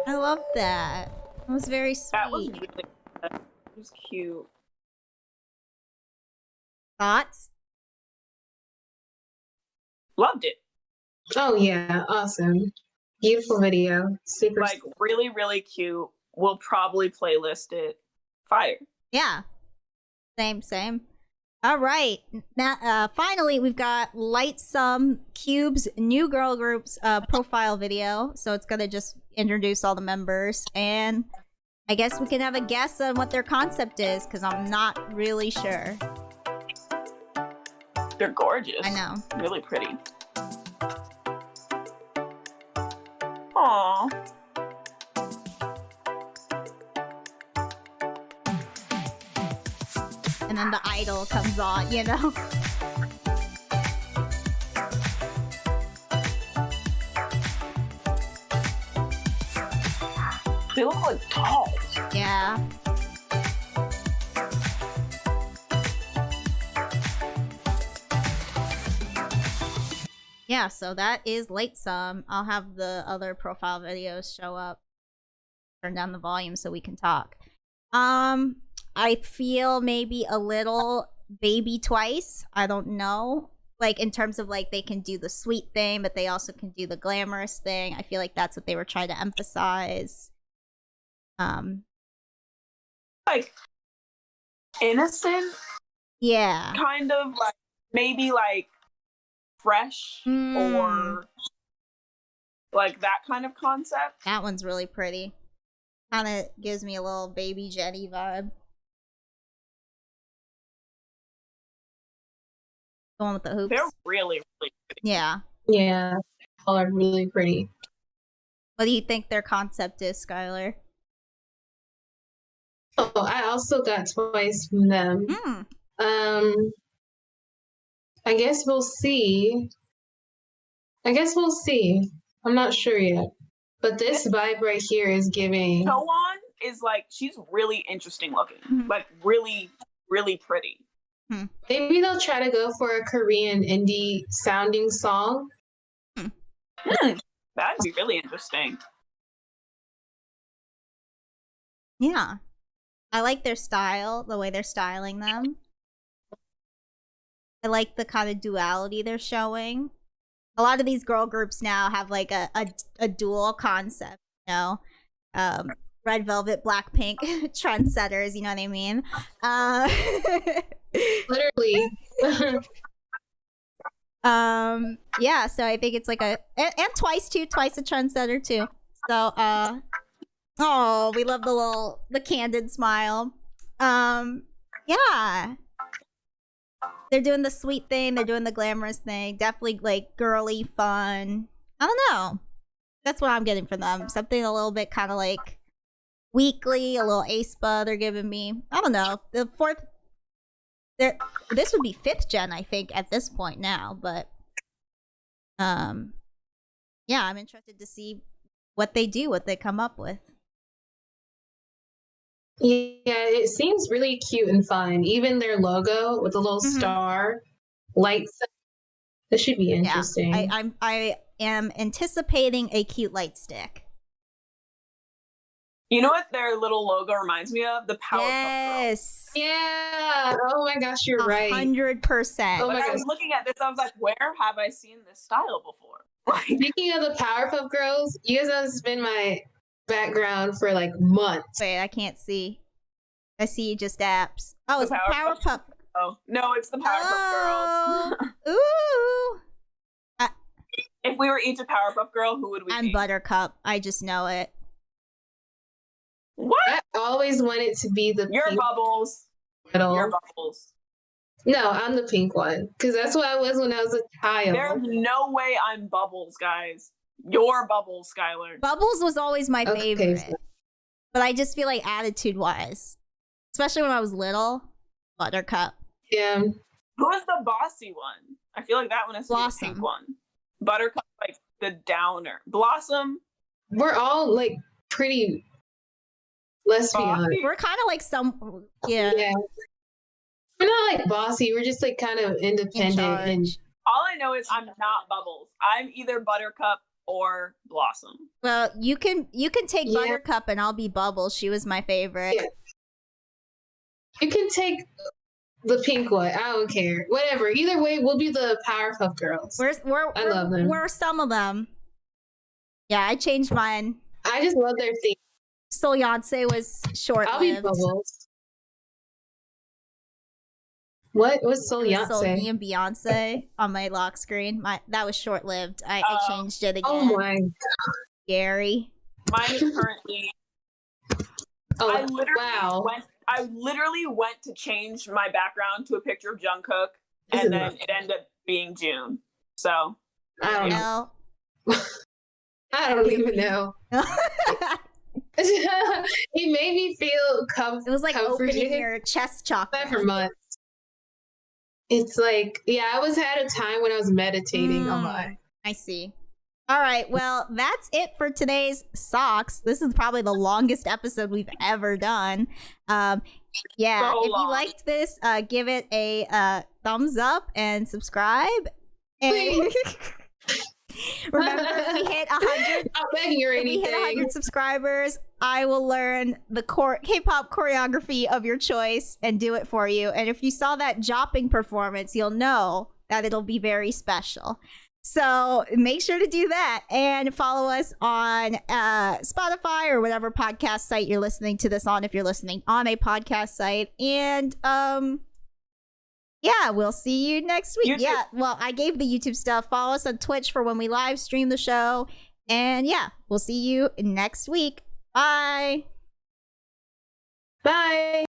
I love that. It was very sweet. That was really good. It was cute. Thoughts? Loved it. Oh yeah, awesome. Beautiful video. Super Like really, really cute. We'll probably playlist it. Fire. Yeah. Same. All right. Now, finally, we've got Lightsum Cube's new girl group's profile video. So it's gonna just introduce all the members, and I guess we can have a guess on what their concept is, because I'm not really sure. They're gorgeous. I know. Really pretty. Aww. And then the idol comes on, you know? They look like dolls. Yeah. Yeah, so that is Lightsum. I'll have the other profile videos show up. Turn down the volume so we can talk. I feel maybe a little baby twice. I don't know. Like, in terms of, like, they can do the sweet thing, but they also can do the glamorous thing. I feel like that's what they were trying to emphasize. Like, innocent? Yeah. Kind of, like, maybe, like, fresh or, like, that kind of concept. That one's really pretty. Kind of gives me a little baby Jenny vibe. The one with the hoops. They're really, really pretty. Yeah. Yeah, all are really pretty. What do you think their concept is, Skylar? Oh, I also got twice from them. I guess we'll see. I'm not sure yet. But this vibe right here is giving. Toan is like, she's really interesting looking. Like, really, really pretty. Maybe they'll try to go for a Korean indie sounding song. That'd be really interesting. Yeah. I like their style, the way they're styling them. I like the kind of duality they're showing. A lot of these girl groups now have like a dual concept, you know? Red Velvet, Blackpink, trendsetters, you know what I mean? Literally. Yeah, so I think it's like and twice a trendsetter too. So oh, we love the candid smile. Yeah. They're doing the sweet thing, they're doing the glamorous thing. Definitely like girly fun. I don't know. That's what I'm getting from them. Something a little bit kind of like weekly, a little aespa they're giving me. I don't know. The fourth this would be 5th gen, I think, at this point now, but yeah, I'm interested to see what they do, what they come up with. Yeah, it seems really cute and fun. Even their logo with the little star, lights. This should be interesting. Yeah, I am anticipating a cute light stick. You know what their little logo reminds me of? The Powerpuff Yes. Girls. Yeah. Oh my gosh, you're right. 100%. Oh When my I was gosh. looking at this, I was like, where have I seen this style before? Speaking of the Powerpuff Girls, you guys know this has been my background for like months. Wait, I can't see. I see just apps. Oh, it's the Powerpuff. Oh, no, it's the Powerpuff Girls. Ooh. If we were each a Powerpuff Girl, who would we I'm be? Buttercup. I just know it. What? I always wanted to be the You're pink Bubbles. middle. You're Bubbles. No, I'm the pink one because that's what I was when I was a child. There's no way I'm Bubbles, guys. You're Bubbles, Skylar. Bubbles was always my Okay, favorite. so- But I just feel like attitude-wise, especially when I was little, Buttercup. Yeah. Who is the bossy one? I feel like that one is the Blossom. pink one. Buttercup, like the downer. Blossom. We're all like pretty. Let's be Bossy. honest. We're kind of like some, yeah. We're not like bossy. We're just like kind of independent. And All I know is I'm not Bubbles. I'm either Buttercup or Blossom. Well, you can take Yeah. Buttercup and I'll be Bubbles. She was my favorite. Yeah. You can take the pink one. I don't care. Whatever. Either way, we'll be the Powerpuff Girls. I love them. We're some of them. Yeah, I changed mine. I just love their theme. So Beyonce was I'll be short-lived. Bubbles. What's Sol It was Sol Yonsei? and Beyonce on my lock screen. That was short-lived. I changed it again. Oh my god. Gary. Mine is currently. Oh I literally went to change my background to a picture of Jungkook, and then it ended up being June. So I don't know. No. I don't even know. It made me feel It was like comforted. opening your chest chakra. That for months. It's like, yeah, I had a time when I was meditating a lot. I see. All right, well, that's it for today's SOCS. This is probably the longest episode we've ever done. Yeah, So if you long. liked this, give it a thumbs up and subscribe. And remember, if we hit 100, I'm begging or if we hit anything. 100 subscribers, I will learn the K-pop choreography of your choice and do it for you. And if you saw that jopping performance, you'll know that it'll be very special. So make sure to do that and follow us on Spotify or whatever podcast site you're listening to this on, if you're listening on a podcast site. And yeah, we'll see you next week. YouTube. Yeah, well, I gave the YouTube stuff. Follow us on Twitch for when we live stream the show. And yeah, we'll see you next week. Bye. Bye.